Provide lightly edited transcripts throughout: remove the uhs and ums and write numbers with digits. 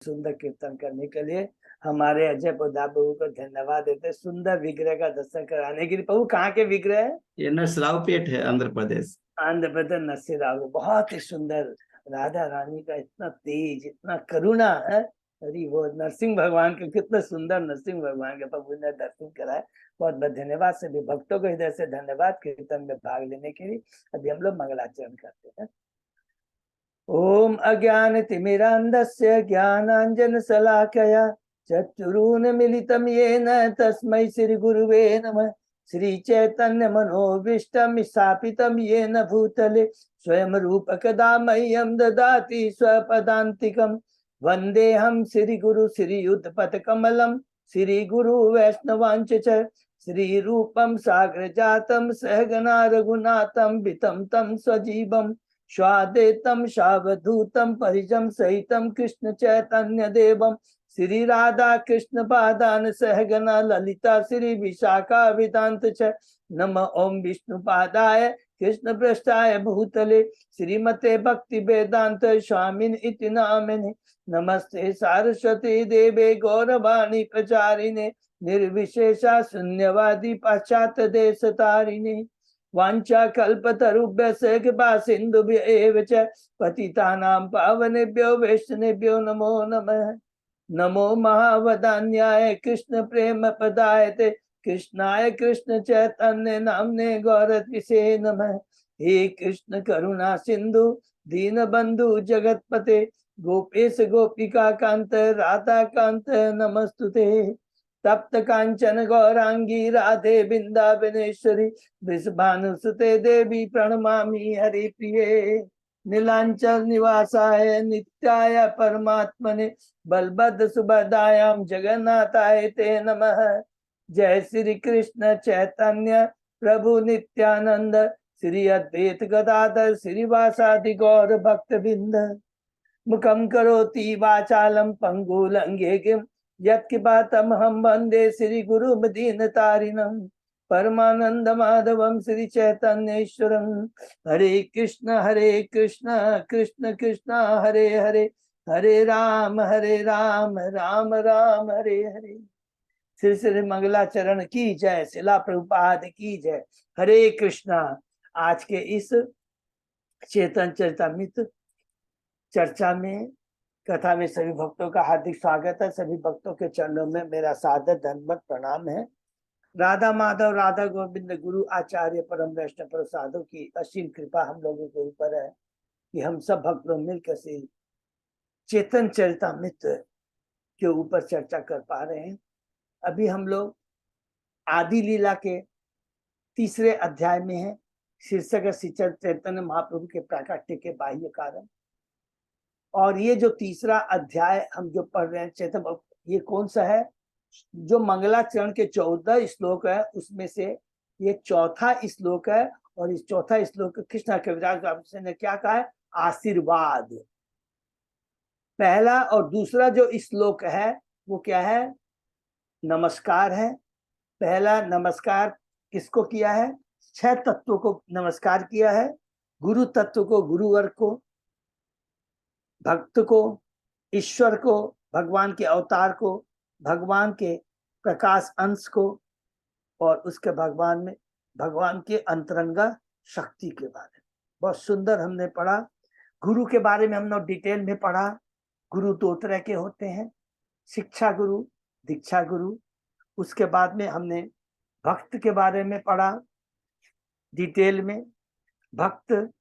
सुंदर कीर्तन करने के लिए हमारे अजय प्रताप प्रभु को धन्यवाद देते, सुंदर विग्रह का दर्शन कराने के लिए। प्रभु कहाँ के विग्रह है? ये नरसरावपेट है, आंध्र प्रदेश। आंध्र प्रदेश नरसिंहराव। बहुत ही सुंदर, राधा रानी का इतना तेज, इतना करुणा है। अरे वो नरसिंह भगवान के, कितना सुंदर नरसिंह भगवान के प्रभु ने दर्शन कराए। बहुत बहुत धन्यवाद। सभी भक्तों को इधर से धन्यवाद कीर्तन में भाग लेने के लिए। अभी हम लोग मंगलाचरण करते हैं। ओम अज्ञानतिमिरान्धस्य ज्ञानाञ्जनशलाकया चक्षुरुन्मीलितं येन तस्मै श्रीगुरुवे नमः। श्रीचैतन्यमनोभीष्टं स्थापितं येन भूतले स्वयं रूपकदा मह्यं ददाति स्वपदान्तिकं। वन्देऽहं श्रीगुरु श्रीयुतपथकमलं श्रीगुरु वैष्णवांच च श्रीरूपं साग्रजातं सहगना रघुनाथं वितं तं स्वजीवम् स्वादेतम शावधूतम परिजम सहितम कृष्ण चैतन्य देवम श्री राधा कृष्ण पादान सहगना ललिता श्री विशाखा विदांत च नम ओम विष्णु पादाय कृष्ण पृष्ठाय भूतले श्रीमते भक्ति वेदांत स्वामिन इति नामिने। नमस्ते सारस्वती देवे गौरवाणी प्रचारिणे निर्विशेषा शून्यवादी पाश्चात्य देश तारिणे। वांछा कल्पतरुभ्यश्च कृपा सिन्धुभ्य एव च पतितानां पावनेभ्यो वैष्णवेभ्यो नमो नमः। नमो महावदान्याय कृष्ण प्रेम पदायते कृष्णाय कृष्ण चैतन्य नामने गौरतिसे नमः। हे कृष्ण करुणा सिंधु दीनबंधु जगतपते गोपेश गोपिका कांत राधा कांत नमस्तुते। तप्त कांचन गौरांगी राधे वृंदावनेश्वरी वृषभानुसुते देवी प्रणमामि हरि प्रिये। नीलांचल निवासाय नित्याय परमात्मने बलभद्र सुभद्रायां जगन्नाथाय ते नमः। जय श्री कृष्ण चैतन्य प्रभु नित्यानंद श्री अद्वैत गदाधर श्रीवासादि गौर भक्तवृंद। मुखं करोति वाचालं पंगुलंघ्ये यत्कृपातमहं वन्दे श्रीगुरुं दीनतारिणं परमानंद माधवं श्री चैतन्येश्वरं। हरे कृष्ण कृष्ण कृष्ण हरे हरे हरे राम राम राम हरे हरे। श्री श्री मंगलाचरण की जय, शिला प्रभुपाद की जय। हरे कृष्णा। आज के इस चेतन चरितामृत चर्चा में, कथा में सभी भक्तों का हार्दिक स्वागत है। सभी भक्तों के चरणों में मेरा सादर धन्यवाद प्रणाम है। राधा माधव राधा गोविंद गुरु आचार्य परम वैष्णव प्रसादों की असीम कृपा हम लोगों के ऊपर है कि हम सब भक्त लोग मिलकर से चेतन चरितामृत के ऊपर चर्चा कर पा रहे हैं। अभी हम लोग आदि लीला के तीसरे अध्याय में हैं। शीर्षक है श्री चैतन्य महाप्रभु के प्राकट्य के बाह्य कारण। और ये जो तीसरा अध्याय हम जो पढ़ रहे हैं चैतन्य, ये कौन सा है? जो मंगलाचरण के 14 श्लोक है उसमें से ये चौथा श्लोक है। और इस चौथा श्लोक कृष्ण कविराज ने क्या कहा है? आशीर्वाद। पहला और दूसरा जो श्लोक है वो क्या है? नमस्कार है। पहला नमस्कार किसको किया है? 6 तत्वों को नमस्कार किया है। गुरु तत्व को, गुरुवर को, भक्त को, ईश्वर को, भगवान के अवतार को, भगवान के प्रकाश अंश को, और उसके भगवान के अंतरंगा शक्ति के बारे में बहुत सुंदर हमने पढ़ा। गुरु के बारे में हमने डिटेल में पढ़ा। गुरु 2 तरह के होते हैं, शिक्षा गुरु, दीक्षा गुरु। उसके बाद में हमने भक्त के बारे में पढ़ा डिटेल में। भक्त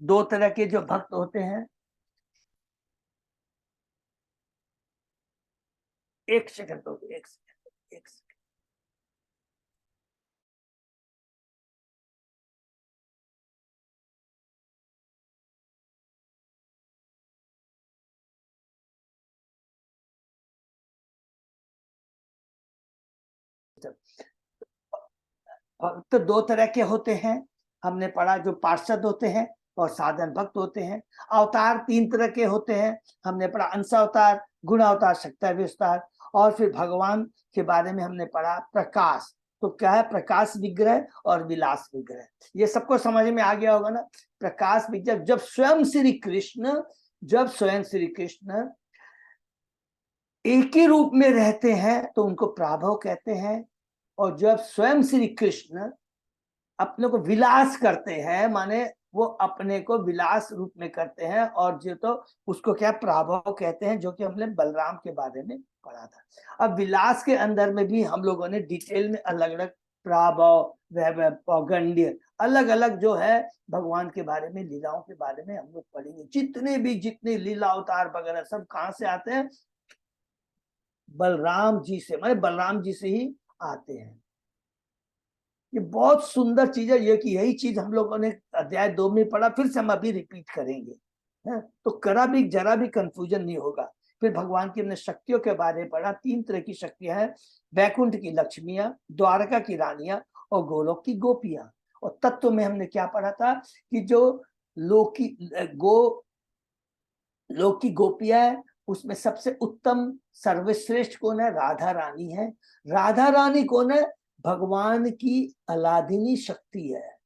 2 तरह के जो भक्त होते हैं, एक सेकंड। भक्त 2 तरह के होते हैं हमने पढ़ा, जो पार्षद होते हैं और साधन भक्त होते हैं। अवतार 3 तरह के होते हैं हमने पढ़ा, अंशावतार, गुणावतार, शक्तावतार। और फिर भगवान के बारे में हमने पढ़ा प्रकाश। तो क्या है? प्रकाश विग्रह और विलास विग्रह। ये सबको समझ में आ गया होगा ना? प्रकाश विग्रह जब स्वयं श्री कृष्ण जब स्वयं श्री कृष्ण एक ही रूप में रहते हैं तो उनको प्राभव कहते हैं, और जब स्वयं श्री कृष्ण अपने को विलास करते हैं, माने वो अपने को विलास रूप में करते हैं, और जो तो उसको क्या प्राभव कहते हैं, जो कि हमने बलराम के बारे में पढ़ा था। अब विलास के अंदर में भी हम लोगों ने डिटेल में अलग अलग प्राभव, वैभव, पौगंड्य, अलग अलग जो है भगवान के बारे में, लीलाओं के बारे में हम लोग पढ़ेंगे। जितने लीला अवतार वगैरह सब कहाँ से आते हैं? बलराम जी से, माने बलराम जी से ही आते हैं। ये बहुत सुंदर चीज है, ये कि यही चीज हम लोगों ने अध्याय 2 में पढ़ा, फिर से हम अभी रिपीट करेंगे, है? तो जरा भी कंफ्यूजन नहीं होगा। फिर भगवान की हमने शक्तियों के बारे में पढ़ा। 3 तरह की शक्तियां हैं, वैकुंठ की लक्ष्मियां, द्वारका की रानियां और गोलोक की गोपियां। और तत्व में हमने क्या पढ़ा था कि जो लोक की गोपियां है, उसमें सबसे उत्तम सर्वश्रेष्ठ कौन है? राधा रानी है। राधा रानी कौन है? भगवान की अलादिनी शक्ति है।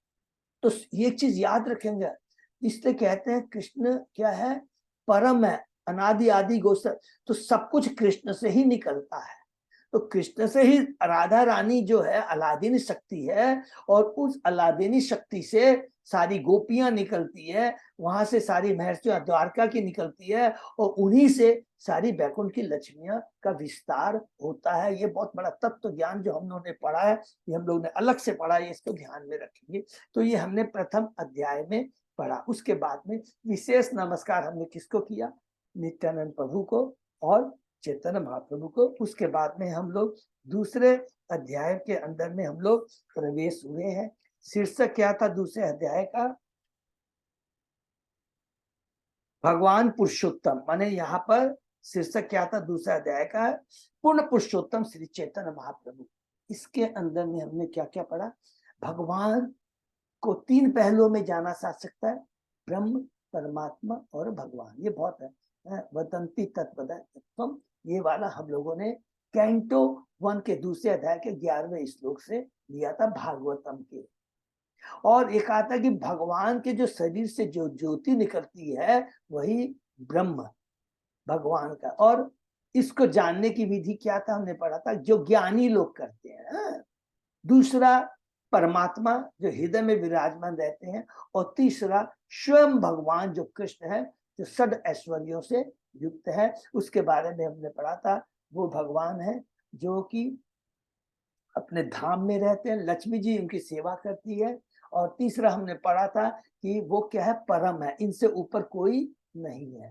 तो ये चीज याद रखेंगे, इसलिए कहते हैं कृष्ण क्या है? परम है, अनादि आदि गोचर। तो सब कुछ कृष्ण से ही निकलता है। तो कृष्ण से ही राधा रानी जो है अलादीनी शक्ति है, और उस अलादीनी शक्ति से सारी गोपियां निकलती है, वहां से सारी महर्षियां द्वारका की निकलती है, और उन्हीं से सारी बैकुंठ की लक्ष्मियां का विस्तार होता है। ये बहुत बड़ा तत्व ज्ञान जो हम लोगों ने पढ़ा है, ये हम लोग ने अलग से पढ़ा है, इसको ध्यान में रखेंगे। तो ये हमने प्रथम अध्याय में पढ़ा। उसके बाद में विशेष नमस्कार हमने किसको किया? नित्यानंद प्रभु को और चैतन्य महाप्रभु को। उसके बाद में हम लोग दूसरे अध्याय के अंदर में हम लोग प्रवेश हुए हैं। शीर्षक क्या था दूसरे अध्याय का? भगवान पुरुषोत्तम, माने यहाँ पर शीर्षक क्या था दूसरे अध्याय का? पूर्ण पुरुषोत्तम श्री चैतन्य महाप्रभु। इसके अंदर में हमने क्या क्या पढ़ा? भगवान को 3 पहलुओं में जाना जा सकता है, ब्रह्म, परमात्मा और भगवान। ये बहुत है, वदंती तत्वम, ये वाला हम लोगों ने कैंटो 1 के दूसरे अध्याय के 11वें श्लोक से लिया था, भागवतम के। और एक आता कि भगवान के जो शरीर से जो ज्योति निकलती है वही ब्रह्म भगवान का। और इसको जानने की विधि क्या था? हमने पढ़ा था, जो ज्ञानी लोग करते हैं। दूसरा परमात्मा जो हृदय में विराजमान रहते हैं, और तीसरा स्वयं भगवान जो कृष्ण है, जो षड ऐश्वर्यों से युक्त है। उसके बारे में हमने पढ़ा था, वो भगवान है जो कि अपने धाम में रहते हैं, लक्ष्मी जी उनकी सेवा करती है। और तीसरा हमने पढ़ा था कि वो क्या है? परम है, इनसे ऊपर कोई नहीं है।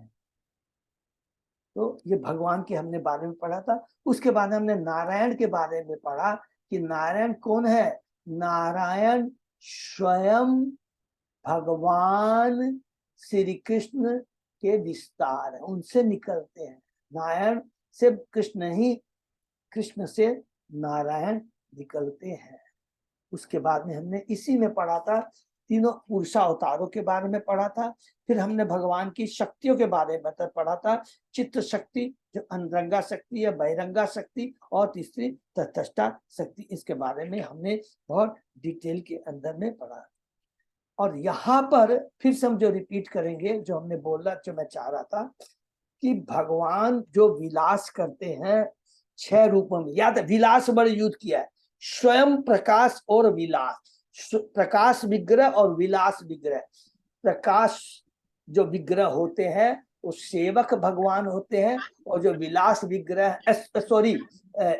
तो ये भगवान के हमने बारे में पढ़ा था। उसके बाद हमने नारायण के बारे में पढ़ा कि नारायण कौन है? नारायण स्वयं भगवान श्री कृष्ण के विस्तार है, उनसे निकलते हैं। नारायण से कृष्ण ही, कृष्ण से नारायण निकलते हैं। उसके बाद में हमने इसी में पढ़ा था, तीनों पुरुषावतारों के बारे में पढ़ा था। फिर हमने भगवान की शक्तियों के बारे में पढ़ा था, चित्त शक्ति जो अनरंगा शक्ति है, बहिरंगा शक्ति, और तीसरी तटस्था शक्ति। इसके बारे में हमने बहुत डिटेल के अंदर में पढ़ा। और यहाँ पर फिर से हम जो रिपीट करेंगे, जो हमने बोला, जो मैं चाह रहा था कि भगवान जो विलास करते हैं 6 रूपों में, याद है विलास बड़े युद्ध किया है, स्वयं प्रकाश और विलास, प्रकाश विग्रह और विलास विग्रह। प्रकाश जो विग्रह होते हैं वो सेवक भगवान होते हैं, और जो विलास विग्रह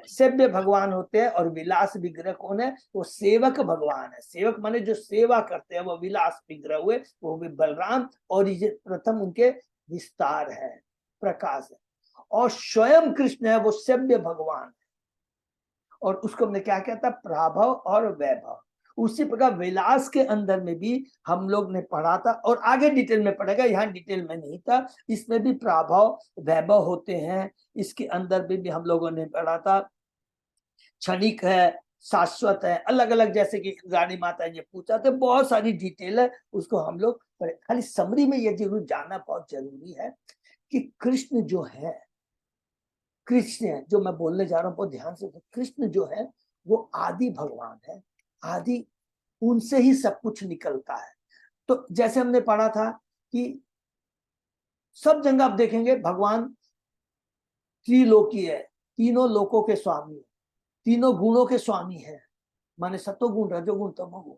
सेव्य भगवान होते हैं, और विलास विग्रह कौन है? वो सेवक भगवान है। सेवक माने जो सेवा करते हैं, वो विलास विग्रह हुए, वो भी बलराम। और ये प्रथम उनके विस्तार है, प्रकाश है। और स्वयं कृष्ण है, वो सेव्य भगवान है। और उसको हमने क्या कहता? प्राभव और वैभव। उसी प्रकार विलास के अंदर में भी हम लोग ने पढ़ा था, और आगे डिटेल में पढ़ेगा, यहाँ डिटेल में नहीं था। इसमें भी प्राभव वैभव होते हैं। इसके अंदर भी हम लोगों ने पढ़ा था, क्षणिक है, शाश्वत है, अलग अलग, जैसे कि रानी माता ने पूछा, तो बहुत सारी डिटेल है, उसको हम लोग पढ़े। खाली समरी में यह जरूर जानना बहुत जरूरी है कि कृष्ण जो है, कृष्ण है जो मैं बोलने जा रहा हूं, बहुत ध्यान से। कृष्ण जो है वो आदि भगवान है, आदि, उनसे ही सब कुछ निकलता है। तो जैसे हमने पढ़ा था कि सब जगह आप देखेंगे भगवान त्रिलोकी है, तीनों लोकों के स्वामी, तीनों गुणों के स्वामी है, माने सतोगुण रजोगुण तमोगुण,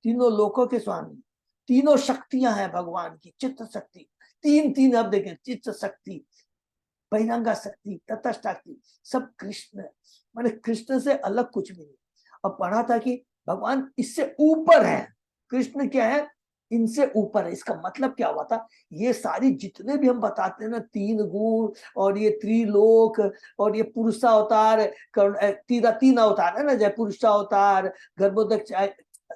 तीनों लोकों के स्वामी, तीनों शक्तियां हैं भगवान की, चित्त शक्ति, तीन तीन अब देखें, चित्त शक्ति, बहिरंगा शक्ति, तटस्थ शक्ति, सब कृष्ण, माने कृष्ण से अलग कुछ भी नहीं। अब पढ़ा था कि भगवान इससे ऊपर है, कृष्ण क्या है, इनसे ऊपर है। इसका मतलब क्या हुआ था, ये सारी जितने भी हम बताते हैं ना, तीन गुण और ये त्रिलोक और ये पुरुषावतार, तीन अवतार है ना, जय पुरुषावतार, गर्भोदक,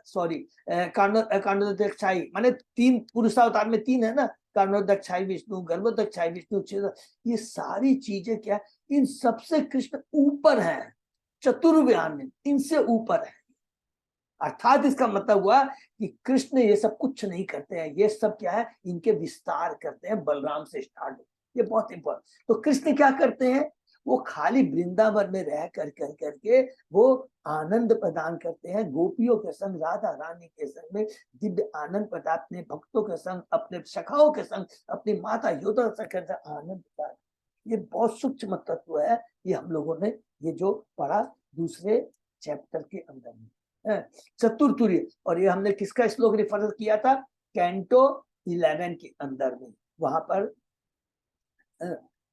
सॉरी कांडोदक्षाई, माने तीन पुरुषावतार में तीन है ना, कांडोदक्षाई विष्णु, गर्भोदक्षाई विष्णु, ये सारी चीजें क्या, इन सबसे कृष्ण ऊपर है, चतुर्व्यान में इनसे ऊपर है। अर्थात इसका मतलब हुआ कि कृष्ण ये सब कुछ नहीं करते हैं, ये सब क्या है, इनके विस्तार करते हैं, बलराम से स्टार्ट। ये बहुत इंपॉर्टेंट। तो कृष्ण क्या करते हैं, वो खाली वृंदावन में रह कर करके वो आनंद प्रदान करते हैं, गोपियों के संग, राधा रानी के संग में दिव्य आनंद प्रदान, अपने भक्तों के संग, अपने सखाओं के संग, अपनी माता यशोदा से करते आनंद प्रदान। ये बहुत सूक्ष्म तत्व है, ये हम लोगों ने ये जो पढ़ा दूसरे चैप्टर के अंदर में चतुर्थुर्य। और ये हमने किसका श्लोक रेफर किया था, कैंटो 11 के अंदर में, वहां पर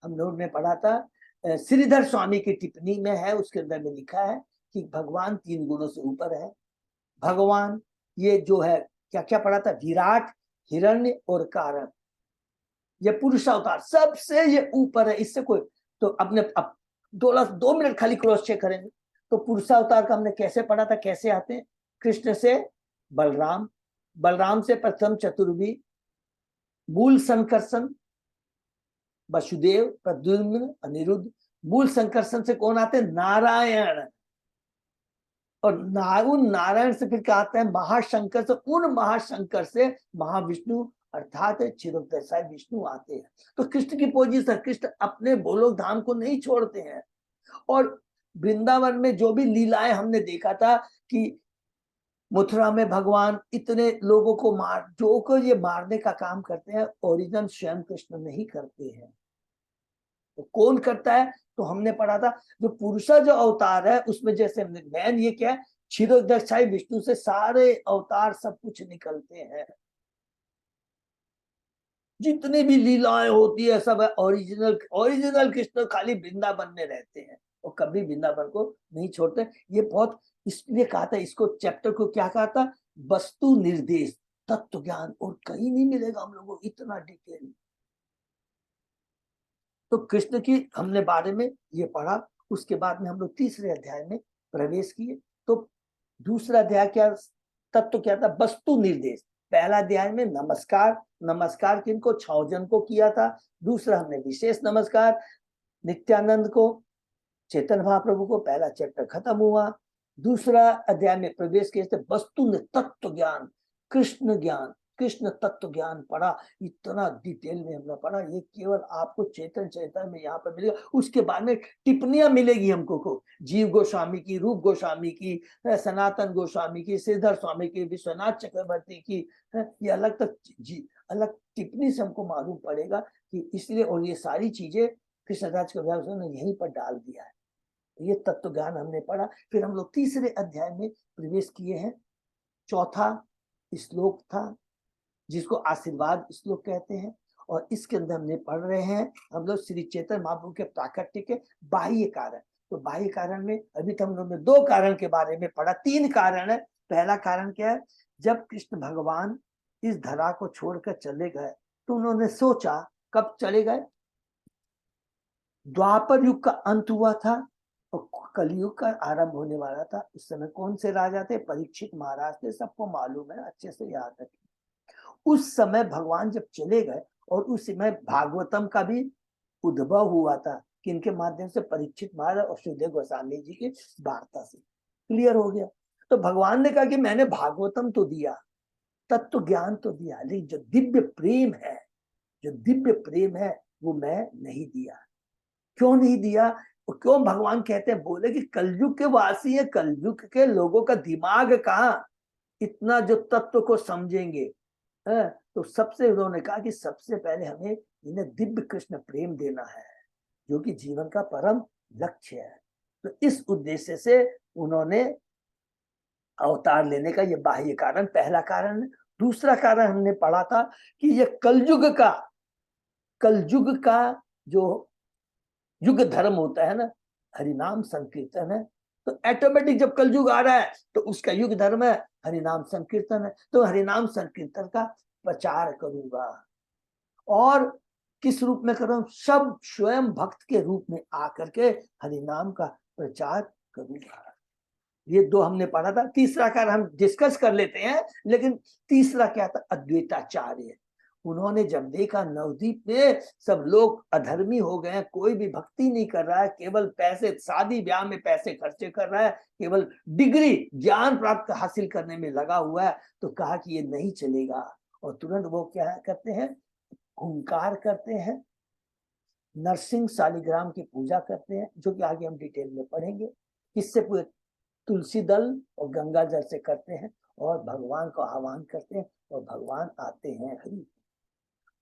हम लोग ने पढ़ा था, श्रीधर स्वामी की टिप्पणी में है, उसके अंदर में लिखा है कि भगवान तीन गुणों से ऊपर है। भगवान ये जो है, क्या क्या पढ़ा था, विराट, हिरण्य और कारण, ये पुरुष अवतार सबसे ये ऊपर है, इससे कोई, तो अपने अब 2 मिनट खाली क्रॉस चेक करेंगे। तो पुरुषावतार का हमने कैसे पढ़ा था, कैसे आते हैं, कृष्ण से बलराम, बलराम से प्रथम चतुर्वी, मूल संकर्षण वसुदेव, प्रद्युम्न, अनिरुद्ध, मूल संकर्षण से कौन आते हैं, नारायण, और उन नारायण से फिर क्या आता है, महाशंकर से, उन महाशंकर से महाविष्णु अर्थात क्षीरोदशाई विष्णु आते हैं। तो कृष्ण की पोजीशन, कृष्ण अपने गोलोक धाम को नहीं छोड़ते हैं। और वृंदावन में जो भी लीलाएं हमने देखा था कि मथुरा में भगवान इतने लोगों को जो को ये मारने का काम करते हैं, ओरिजिनल स्वयं कृष्ण नहीं करते हैं, तो कौन करता है, तो हमने पढ़ा था जो पुरुषा जो अवतार है उसमें, जैसे हमने मैन ये क्या है, क्षीरोदशाई विष्णु से सारे अवतार सब कुछ निकलते हैं, जितनी भी लीलाएं होती है सब ओरिजिनल कृष्ण खाली वृंदावन में रहते हैं और कभी वृंदावन को नहीं छोड़ते। ये बहुत इसलिए कहा था, इसको चैप्टर को क्या कहा था, वस्तु निर्देश तत्व ज्ञान, और कहीं नहीं मिलेगा हम लोगों को इतना डिटेल। तो कृष्ण की हमने बारे में ये पढ़ा, उसके बाद में हम लोग तीसरे अध्याय में प्रवेश किए। तो दूसरा अध्याय क्या, तत्व क्या था, वस्तु निर्देश। पहला अध्याय में नमस्कार, नमस्कार किनको, 6 जन को किया था। दूसरा हमने विशेष नमस्कार नित्यानंद को, चैतन्य महाप्रभु को, पहला चैप्टर खत्म हुआ। दूसरा अध्याय में प्रवेश किए थे वस्तु तत्व ज्ञान, कृष्ण ज्ञान, कृष्ण तत्व ज्ञान पढ़ा, इतना डिटेल में हमने पढ़ा, ये केवल आपको चेतन चैतन्य में यहाँ पर मिलेगा। उसके बाद में टिप्पणियां मिलेगी हमको को, जीव गोस्वामी की, रूप गोस्वामी की, सनातन गोस्वामी की, श्रीधर स्वामी की, विश्वनाथ चक्रवर्ती की, ये अलग तक अलग टिप्पणी से हमको मालूम पड़ेगा कि इसलिए, और ये सारी चीजें कृष्णराज कविराज ने यहीं पर डाल दिया है। ये तत्व ज्ञान हमने पढ़ा। फिर हम लोग तीसरे अध्याय में प्रवेश किए हैं। चौथा श्लोक था जिसको आशीर्वाद श्लोक कहते हैं, और इसके अंदर हमने पढ़ रहे हैं हम लोग श्री चैतन्य महाप्रभु के प्राकट्य के बाह्य कारण। तो बाह्य कारण में अभी तक हम लोग ने 2 कारण के बारे में पढ़ा, 3 कारण है। पहला कारण क्या है, जब कृष्ण भगवान इस धरा को छोड़कर चले गए तो उन्होंने सोचा, कब चले गए, द्वापर युग का अंत हुआ था और कलयुग का आरंभ होने वाला था। उस समय कौन से राजा थे, परीक्षित महाराज थे, सबको मालूम है, अच्छे से याद रखें। उस समय भगवान जब चले गए, और उस समय भागवतम का भी उद्भव हुआ था, किनके माध्यम से, परीक्षित महाराज और सुखदेव गोस्वामी जी की वार्ता से क्लियर हो गया। तो भगवान ने कहा कि मैंने भागवतम तो दिया, तत्व ज्ञान तो दिया, लेकिन जो दिव्य प्रेम है, जो दिव्य प्रेम है वो मैं नहीं दिया। क्यों नहीं दिया, क्यों भगवान कहते हैं, बोले कि कलयुग के वासी है, कलयुग के लोगों का दिमाग कहाँ इतना जो तत्व को समझेंगे। तो सबसे उन्होंने कहा कि सबसे पहले हमें इन्हें दिव्य कृष्ण प्रेम देना है, जो कि जीवन का परम लक्ष्य है। तो इस उद्देश्य से उन्होंने अवतार लेने का ये बाह्य कारण पहला कारण है। दूसरा कारण हमने पढ़ा था कि ये कलयुग का जो युग धर्म होता है ना, हरिनाम संकीर्तन है। तो ऑटोमेटिक जब कलयुग आ रहा है तो उसका युग धर्म है हरिनाम संकीर्तन है। तो हरिनाम संकीर्तन का प्रचार करूंगा। और किस रूप में कर रहा हूं? सब स्वयं भक्त के रूप में आकर के हरिनाम का प्रचार करूंगा। ये दो हमने पढ़ा था। तीसरा कारण हम डिस्कस कर लेते हैं, लेकिन तीसरा क्या था? अद्वैताचार्य। उन्होंने जब देखा नवदीप में सब लोग अधर्मी हो गए हैं, कोई भी भक्ति नहीं कर रहा है, केवल पैसे, शादी ब्याह में पैसे खर्चे कर रहा है, केवल डिग्री ज्ञान प्राप्त हासिल करने में लगा हुआ है, तो कहा कि ये नहीं चलेगा। और तुरंत वो क्या करते हैं? हुंकार करते हैं, नरसिंह शालिग्राम की पूजा करते हैं, जो कि आगे हम डिटेल में पढ़ेंगे। इससे पूरे तुलसी दल और गंगा जल से करते हैं और भगवान को आह्वान करते हैं और भगवान आते हैं। हरि।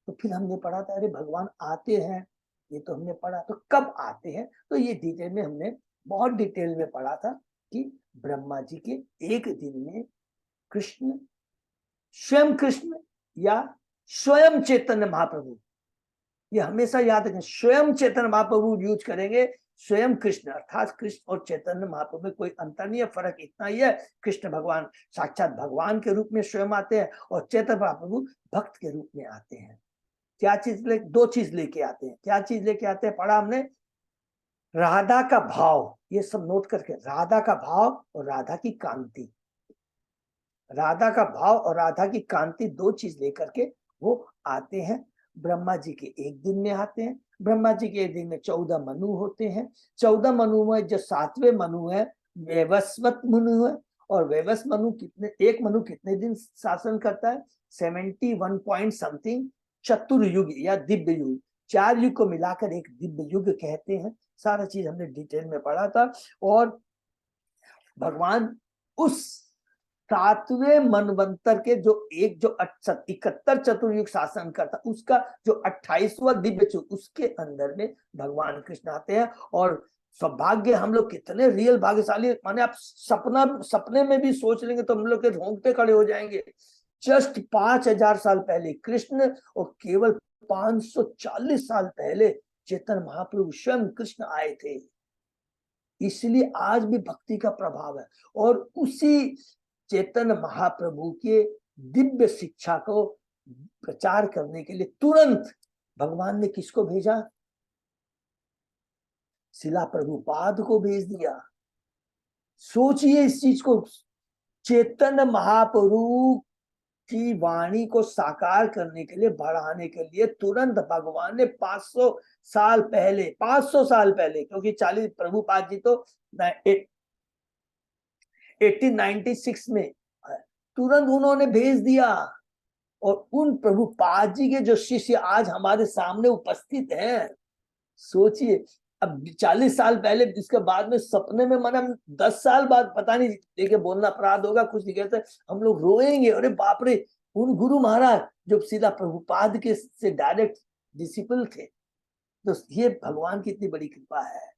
तो फिर हमने पढ़ा था, अरे भगवान आते हैं, ये तो हमने पढ़ा। तो कब आते हैं? तो ये डिटेल में हमने बहुत डिटेल में पढ़ा था कि ब्रह्मा जी के एक दिन में कृष्ण, स्वयं कृष्ण या स्वयं चैतन्य महाप्रभु, ये हमेशा याद रखें, स्वयं चैतन्य महाप्रभु यूज करेंगे। स्वयं कृष्ण अर्थात कृष्ण और चैतन्य महाप्रभु में कोई अंतर नहीं है, फर्क इतना ही है, कृष्ण भगवान साक्षात भगवान के रूप में स्वयं आते हैं और चैतन्य महाप्रभु भक्त के रूप में आते हैं। क्या चीज दो चीज लेके आते हैं। क्या चीज लेके आते हैं? पढ़ा हमने, राधा का भाव, ये सब नोट करके, राधा का भाव और राधा की कांति। राधा का भाव और राधा की कांति दो चीज लेकर के वो आते हैं। ब्रह्मा जी के एक दिन में आते हैं। ब्रह्मा जी के एक दिन में 14 मनु होते हैं। 14 मनु में जो 7वें मनु है वैवस्वत मनु है। और वैवस्वत मनु कितने, एक मनु कितने दिन शासन करता है? 71 पॉइंट समथिंग चतुर्युग या दिव्य युग। 4 युग को मिलाकर एक दिव्य युग कहते हैं। सारा चीज हमने डिटेल में पढ़ा था। और भगवान उस 7वें मनवंतर के जो 71 चतुर्युग शासन करता, उसका जो 28वां दिव्य युग, उसके अंदर में भगवान कृष्ण आते हैं। और सौभाग्य, हम लोग कितने रियल भाग्यशाली, माने आप सपने में भी सोच लेंगे तो हम लोग के रोंगटे खड़े हो जाएंगे। जस्ट 5000 साल पहले कृष्ण और केवल 540 साल पहले चैतन्य महाप्रभु स्वयं कृष्ण आए थे। इसलिए आज भी भक्ति का प्रभाव है। और उसी चैतन्य महाप्रभु के दिव्य शिक्षा को प्रचार करने के लिए तुरंत भगवान ने किसको भेजा? शिला प्रभुपाद को भेज दिया। सोचिए इस चीज को, चैतन्य महाप्रभु की वाणी को साकार करने के लिए, बढ़ाने के लिए तुरंत भगवान ने 500 साल पहले, क्योंकि 40 प्रभुपाद जी तो 1896 में, तुरंत उन्होंने भेज दिया। और उन प्रभुपाद जी के जो शिष्य आज हमारे सामने उपस्थित हैं, सोचिए, अब 40 साल पहले, इसके बाद में सपने में, माना 10 साल बाद, पता नहीं, देखिए बोलना अपराध होगा, कुछ नहीं कहते, हम लोग रोएंगे, अरे बाप रे, उन गुरु महाराज जो सीधा प्रभुपाद के से डायरेक्ट डिसिपल थे। तो ये भगवान की इतनी बड़ी कृपा है।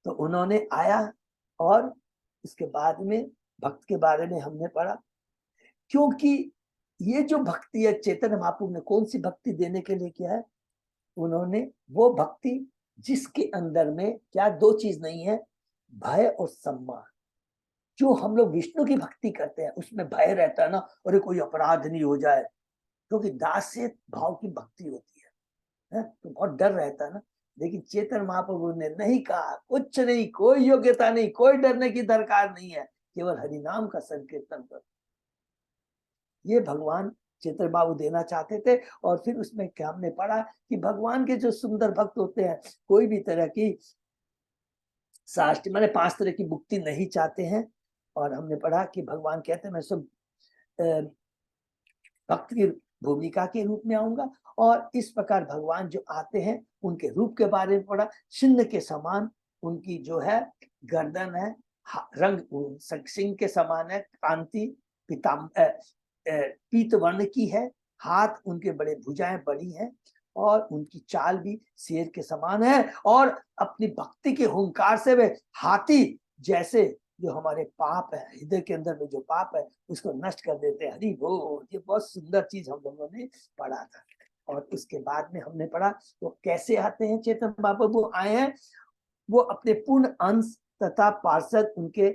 तो उन्होंने आया और इसके बाद में भक्त के बारे में हमने पढ़ा। क्योंकि ये जो भक्ति है, चैतन्य महाप्रभु ने कौन सी भक्ति देने के लिए किया है? उन्होंने वो भक्ति जिसके अंदर में क्या दो चीज नहीं है, भय और सम्मान। जो हम लोग विष्णु की भक्ति करते हैं उसमें भय रहता है ना, और कोई अपराध नहीं हो जाए, क्योंकि दास्य भाव की भक्ति होती है, तो बहुत डर रहता है ना। लेकिन चैतन्य महाप्रभु ने नहीं कहा, कुछ नहीं, कोई योग्यता नहीं, कोई डरने की दरकार नहीं है, केवल हरिनाम का संकीर्तन करो। ये भगवान चैतन्य बाबू देना चाहते थे। और फिर उसमें क्या हमने पढ़ा कि भगवान के जो सुंदर भक्त होते हैं, कोई भी तरह की शास्त्र, मैंने 5 तरह की मुक्ति नहीं चाहते हैं। और हमने पढ़ा कि भगवान कहते हैं, मैं सब भक्त की भूमिका के रूप में आऊंगा। और इस प्रकार भगवान जो आते हैं उनके रूप के बारे में पढ़ा। सिंह के समान उनकी जो है गर्दन है, रंग सिंह के समान है, कांति पीत वर्ण की है, हाथ उनके बड़े, भुजाएं बड़ी हैं और उनकी चाल भी शेर के समान है, और अपनी भक्ति के हुंकार से वे हाथी जैसे जो हमारे पाप है, हृदय के अंदर में जो पाप है उसको नष्ट कर देते हैं। हरि बोल। ये बहुत सुंदर चीज हम लोगों ने पढ़ा था। और उसके बाद में हमने पढ़ा वो कैसे आते हैं चेतन बाबा, वो आए हैं, वो अपने पूर्ण अंश तथा पार्षद उनके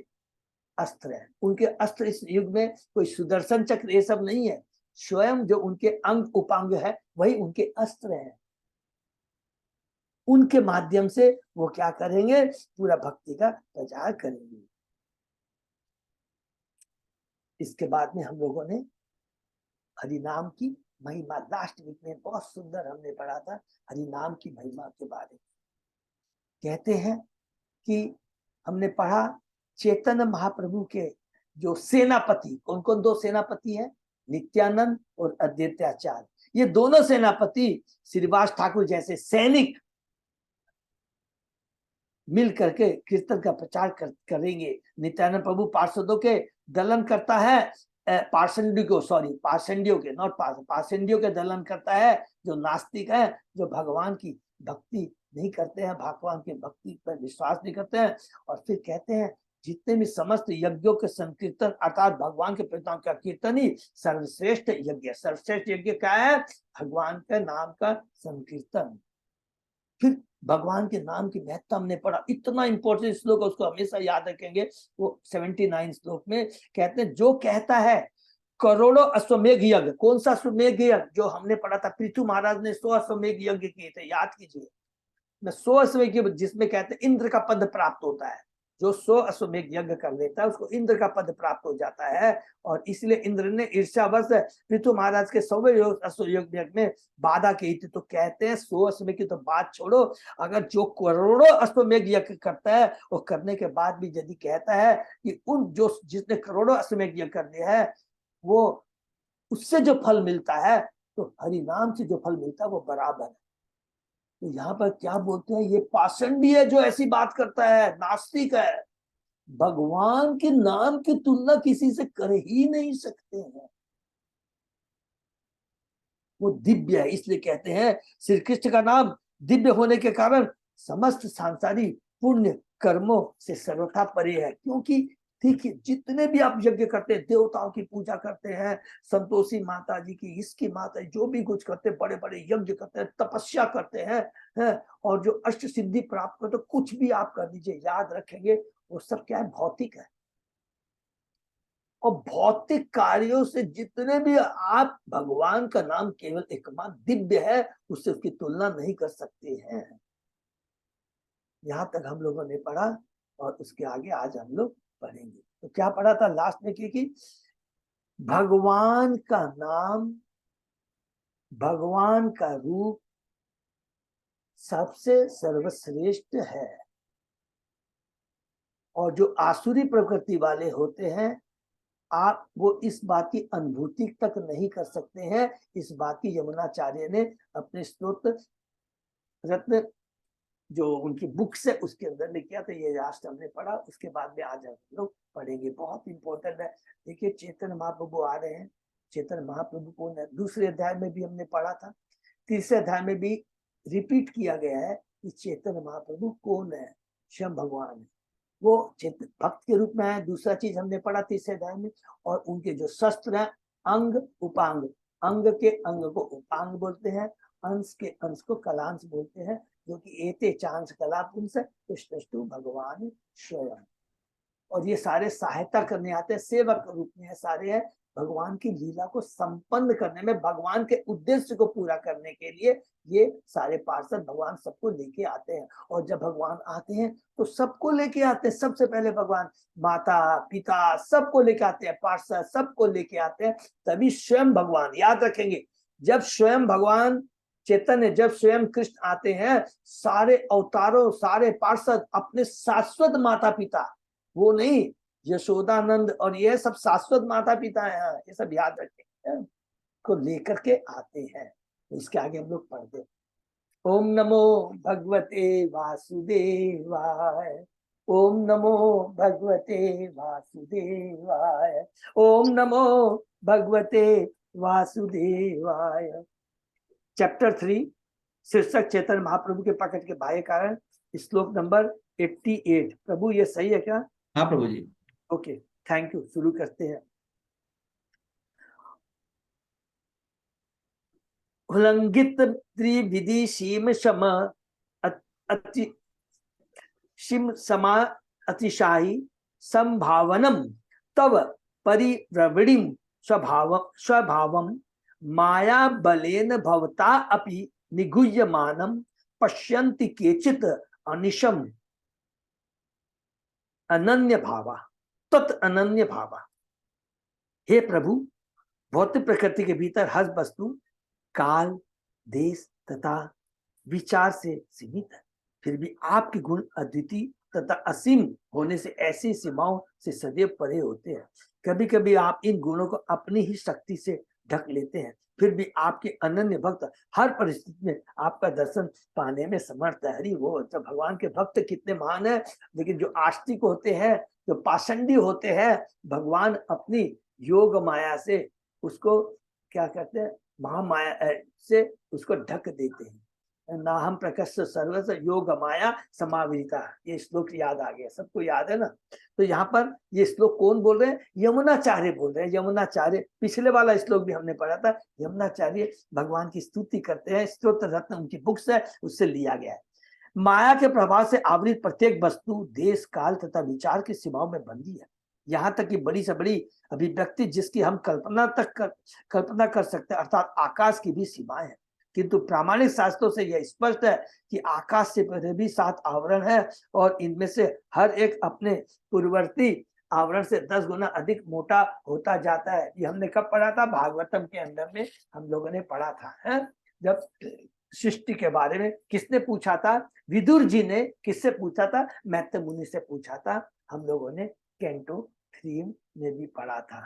अस्त्र है। उनके अस्त्र इस युग में कोई सुदर्शन चक्र ये सब नहीं है, स्वयं जो उनके अंग उपांग है वही उनके अस्त्र है। उनके माध्यम से वो क्या करेंगे, पूरा भक्ति का प्रचार करेंगे। इसके बाद में हम लोगों ने हरि नाम की महिमा, लास्ट वीक में बहुत सुंदर हमने पढ़ा था हरि नाम की महिमा के बारे में। कहते हैं कि हमने पढ़ा चैतन्य महाप्रभु के जो सेनापति, कौन कौन दो सेनापति हैं, नित्यानंद और अद्वैताचार्य। ये दोनों सेनापति श्रीवास ठाकुर जैसे सैनिक मिल करके कीर्तन का प्रचार करेंगे। नित्यानंद प्रभु पार्षदों के दलन करता है, पार्षदियों के, नॉट पार्षदियों के दलन करता है जो नास्तिक है, जो भगवान की भक्ति नहीं करते हैं, भगवान की भक्ति पर विश्वास नहीं करते हैं। और फिर कहते हैं जितने भी समस्त यज्ञों के संकीर्तन अर्थात भगवान के प्रताप का कीर्तन ही सर्वश्रेष्ठ यज्ञ। सर्वश्रेष्ठ यज्ञ क्या है, भगवान के नाम का संकीर्तन। फिर भगवान के नाम की महत्ता हमने पढ़ा, इतना इंपॉर्टेंट श्लोक है, उसको हमेशा याद रखेंगे। वो 79 श्लोक में कहते हैं जो कहता है करोड़ों अश्वमेघ यज्ञ। कौन सा अश्वमेघ यज्ञ, जो हमने पढ़ा था, पृथु महाराज ने 100 अश्वमेघ यज्ञ किए थे, याद कीजिए। मैं 100 अश्वमेघ, जिसमें कहते हैं इंद्र का पद प्राप्त होता है। जो 100 अश्वमेघ यज्ञ कर लेता है उसको इंद्र का पद प्राप्त हो जाता है। और इसलिए इंद्र ने ईर्ष्यावश पृथु महाराज के 100वें अश्वमेघ यज्ञ में बाधा की थी। तो कहते हैं 100 अश्वमेघ की तो बात छोड़ो, अगर जो करोड़ों अश्वमेघ यज्ञ करता है वो करने के बाद भी यदि कहता है कि उन जो जिसने करोड़ों अश्वमेघ यज्ञ कर लिया है वो उससे जो फल मिलता है, तो हरि नाम से जो फल मिलता है वो बराबर है। तो यहाँ पर क्या बोलते हैं, ये पाषंडी है जो ऐसी बात करता है, नास्तिक है। भगवान के नाम की तुलना किसी से कर ही नहीं सकते हैं। वो दिव्य है, इसलिए कहते हैं श्री कृष्ण का नाम दिव्य होने के कारण समस्त सांसारिक पुण्य कर्मों से सर्वथा परे है। क्योंकि देखिए जितने भी आप यज्ञ करते हैं, देवताओं की पूजा करते हैं, संतोषी माता जी की, इसकी माता जो भी कुछ करते हैं, बड़े बड़े यज्ञ करते हैं, तपस्या करते हैं, और जो अष्ट सिद्धि प्राप्त करते, तो कुछ भी आप कर लीजिए, याद रखेंगे वो सब क्या है, भौतिक है। और भौतिक कार्यों से जितने भी आप, भगवान का नाम केवल एकमात्र दिव्य है, उससे उसकी तुलना नहीं कर सकते हैं। यहां तक हम लोगों ने पढ़ा और उसके आगे आज हम लोग पढ़ेंगे। तो क्या पढ़ा था लास्ट में कि भगवान का नाम, भगवान का रूप सबसे सर्वश्रेष्ठ है। और जो आसुरी प्रकृति वाले होते हैं, आप वो इस बात की अनुभूति तक नहीं कर सकते हैं। इस बात की यमुनाचार्य ने अपने स्तोत्र रत्न जो उनकी बुक्स है उसके अंदर में किया था। ये लास्ट हमने पढ़ा, उसके बाद में आज हम लोग पढ़ेंगे, बहुत इंपॉर्टेंट है। देखिए चैतन्य महाप्रभु आ रहे हैं। चैतन्य महाप्रभु कौन है, दूसरे अध्याय में भी हमने पढ़ा था, तीसरे अध्याय में भी रिपीट किया गया है कि चैतन्य महाप्रभु कौन है, स्वयं भगवान है। वो भक्त के रूप में है। दूसरा चीज हमने पढ़ा तीसरे अध्याय में, और उनके जो शस्त्र हैं अंग उपांग, अंग के अंग को उपांग बोलते हैं, अंश के अंश को कलांश बोलते हैं, जो कि एते चांस कला पुंस कृष्णस्तु भगवान स्वयं। और ये सारे सहायता करने आते हैं, सेवक रूप में है सारे हैं, भगवान की लीला को संपन्न करने में, भगवान के उद्देश्य को पूरा करने के लिए ये सारे पार्षद भगवान सबको लेके आते हैं। और जब भगवान आते हैं तो सबको लेके आते हैं। सबसे पहले भगवान माता पिता सबको लेके आते हैं, पार्षद सबको लेके आते हैं, तभी स्वयं भगवान, याद रखेंगे जब स्वयं भगवान चैतन्य, जब स्वयं कृष्ण आते हैं, सारे अवतारों, सारे पार्षद अपने शाश्वत माता पिता, वो नहीं यशोदानंद और ये सब शाश्वत माता पिता हैं, ये सब याद रखें, को लेकर के आते हैं। तो इसके आगे हम लोग पढ़ते हैं, ओम नमो भगवते वासुदेवाय, ओम नमो भगवते वासुदेवाय, ओम नमो भगवते वासुदेवाय। चैप्टर 3 शीर्षक चैतन्य महाप्रभु के प्रकट के बाह्य कारण, श्लोक नंबर 88। प्रभु ये सही है क्या? हाँ प्रभु जी। Okay, thank you. शुरू करते हैं। उल्लंघित त्रिविधि सीम सम अति शिम समा अतिशाही संभावनम तव परिव्रवणिम स्वभावम माया बलेन भवता अपि निगुह्यमानम पश्यन्ति केचित् अनिशम अनन्य भावा तत् अनन्य भावा। हे प्रभु, भौतिक प्रकृति के भीतर हर वस्तु काल, देश तथा विचार से सीमित है, फिर भी आपके गुण अद्वितीय तथा असीम होने से ऐसी सीमाओं से सदैव परे होते हैं। कभी कभी आप इन गुणों को अपनी ही शक्ति से ढक लेते हैं, फिर भी आपके अनन्य भक्त हर परिस्थिति में आपका दर्शन पाने में समर्थ है। हरि वो तो भगवान के भक्त कितने महान है। लेकिन जो आस्तिक होते हैं, जो पाषंडी होते हैं, भगवान अपनी योग माया से उसको क्या कहते हैं, महामाया से उसको ढक देते हैं। ना हम प्रकश सर्वस योग माया समावृता। ये श्लोक याद आ गया, सबको याद है ना। तो यहाँ पर ये श्लोक कौन बोल रहे हैं? यमुनाचार्य बोल रहे हैं। यमुनाचार्य, पिछले वाला श्लोक भी हमने पढ़ा था। यमुनाचार्य भगवान की स्तुति करते हैं, स्तोत्र रत्न उनकी बुक्स है, उससे लिया गया है। माया के प्रभाव से आवृत प्रत्येक वस्तु देश, काल तथा विचार की सीमाओं में बंदी है। यहाँ तक कि बड़ी से बड़ी अभिव्यक्ति जिसकी हम कल्पना कर सकते हैं, अर्थात आकाश की भी सीमाएं है। किंतु प्रामाणिक शास्त्रों से यह स्पष्ट है कि आकाश से परे भी 7 आवरण है और इनमें से हर एक अपने पूर्ववर्ती आवरण से 10 गुना अधिक मोटा होता जाता है। ये हमने कब पढ़ा था? भागवतम के अंदर में हम लोगों ने पढ़ा था, है? जब सृष्टि के बारे में किसने पूछा था? विदुर जी ने। किससे पूछा था? मैत्रेय मुनि से पूछा था। हम लोगों ने कैंटो 3 में भी पढ़ा था,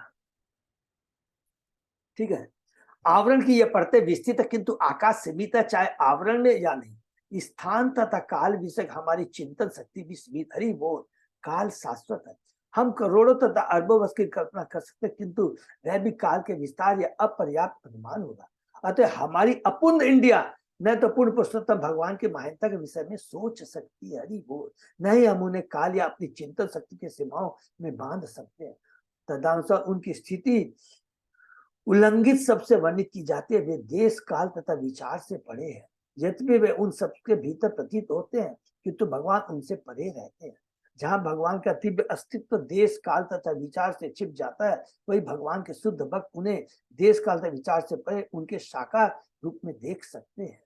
ठीक है। आवरण की यह परतें विस्तृत है, किंतु आकाश सीमित है, चाहे आवरण में या नहीं। स्थान तथा काल विषय हमारी चिंतन शक्ति भी सीमित। हरि बोल। काल शाश्वत है, हम करोड़ों तथा अरबों वर्ष की कल्पना कर सकते हैं, किंतु वह भी काल के विस्तार या अपर्याप्त अनुमान होगा। अतः हमारी अपूर्ण इंडिया न तो पूर्ण पुरुषोत्तम भगवान की महानता के विषय में सोच सकती है। हरि बोल। नहीं हम उन्हें काल या अपनी चिंतन शक्ति के सीमाओं में बांध सकते हैं। तदनुसार उनकी स्थिति उल्लंघित सबसे वर्णित की जाती है। वे देश, काल तथा विचार से परे हैं। यद्यपि वे उन सबके भीतर प्रतीत होते हैं, किंतु भगवान उनसे परे रहते हैं। जहां भगवान का दिव्य अस्तित्व देश, काल तथा विचार से छिप जाता है, वही भगवान के शुद्ध भक्त उन्हें देश, काल तथा विचार से परे उनके साकार रूप में देख सकते हैं।